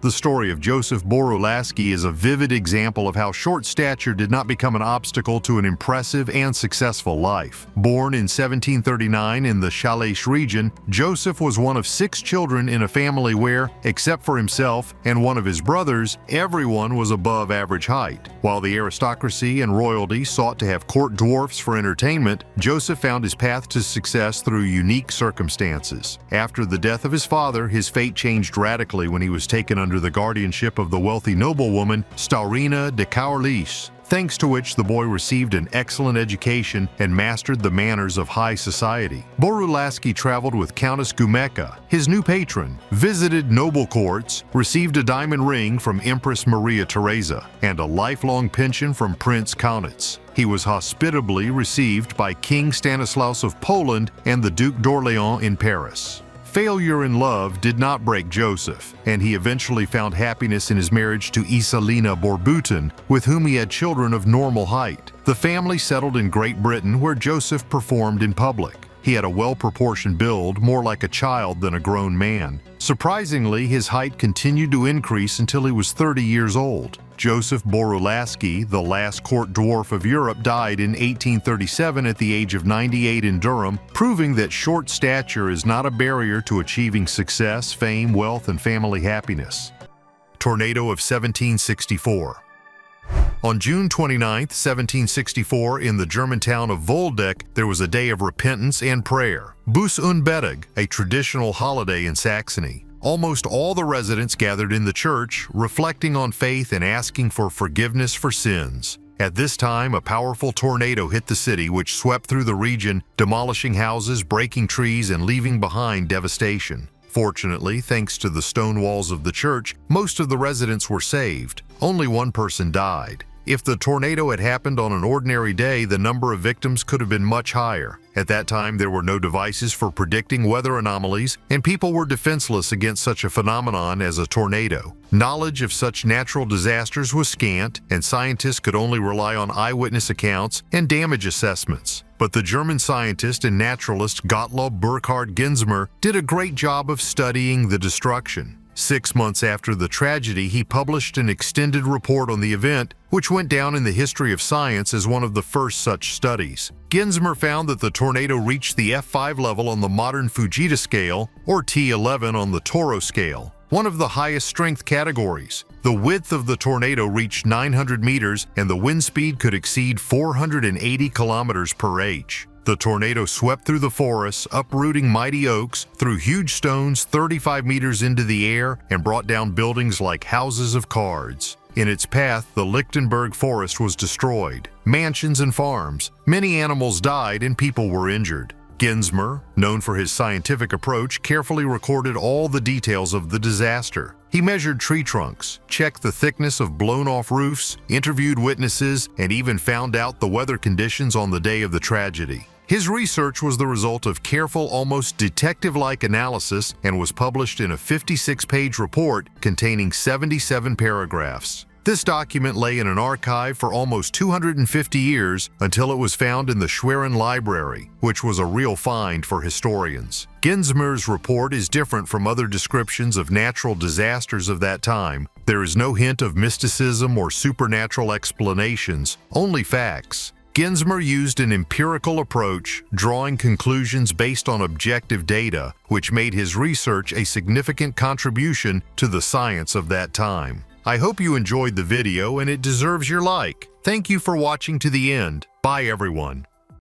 The story of Joseph Borulaski is a vivid example of how short stature did not become an obstacle to an impressive and successful life. Born in 1739 in the Shalish region, Joseph was one of 6 children in a family where, except for himself and one of his brothers, everyone was above average height. While the aristocracy and royalty sought to have court dwarfs for entertainment, Joseph found his path to success through unique circumstances. After the death of his father, his fate changed radically when he was taken under the guardianship of the wealthy noblewoman Staurina de Caorlis, thanks to which the boy received an excellent education and mastered the manners of high society. Borulaski traveled with Countess Gumeka, his new patron, visited noble courts, received a diamond ring from Empress Maria Theresa, and a lifelong pension from Prince Kaunitz. He was hospitably received by King Stanislaus of Poland and the Duc d'Orléans in Paris. Failure in love did not break Joseph, and he eventually found happiness in his marriage to Isalina Borbutin, with whom he had children of normal height. The family settled in Great Britain, where Joseph performed in public. He had a well-proportioned build, more like a child than a grown man. Surprisingly, his height continued to increase until he was 30 years old. Joseph Borulaski, the last court dwarf of Europe, died in 1837 at the age of 98 in Durham, proving that short stature is not a barrier to achieving success, fame, wealth, and family happiness. Tornado of 1764. On June 29, 1764, in the German town of Woldeck, there was a day of repentance and prayer, Buß und Betag, a traditional holiday in Saxony. Almost all the residents gathered in the church, reflecting on faith and asking for forgiveness for sins. At this time, a powerful tornado hit the city, which swept through the region, demolishing houses, breaking trees, and leaving behind devastation. Fortunately, thanks to the stone walls of the church, most of the residents were saved. Only one person died. If the tornado had happened on an ordinary day, the number of victims could have been much higher. At that time, there were no devices for predicting weather anomalies, and people were defenseless against such a phenomenon as a tornado. Knowledge of such natural disasters was scant, and scientists could only rely on eyewitness accounts and damage assessments. But the German scientist and naturalist Gottlob Burkhard Gensmer did a great job of studying the destruction. 6 months after the tragedy, he published an extended report on the event, which went down in the history of science as one of the first such studies. Gensmer found that the tornado reached the F5 level on the modern Fujita scale, or T11 on the Toro scale, one of the highest strength categories. The width of the tornado reached 900 meters, and the wind speed could exceed 480 kilometers per h. The tornado swept through the forests, uprooting mighty oaks, threw huge stones 35 meters into the air, and brought down buildings like houses of cards. In its path, the Lichtenberg forest was destroyed, mansions and farms. Many animals died and people were injured. Gensmer, known for his scientific approach, carefully recorded all the details of the disaster. He measured tree trunks, checked the thickness of blown-off roofs, interviewed witnesses, and even found out the weather conditions on the day of the tragedy. His research was the result of careful, almost detective-like analysis, and was published in a 56-page report containing 77 paragraphs. This document lay in an archive for almost 250 years until it was found in the Schwerin Library, which was a real find for historians. Gensmer's report is different from other descriptions of natural disasters of that time. There is no hint of mysticism or supernatural explanations, only facts. Gensmer used an empirical approach, drawing conclusions based on objective data, which made his research a significant contribution to the science of that time. I hope you enjoyed the video and it deserves your like. Thank you for watching to the end. Bye everyone.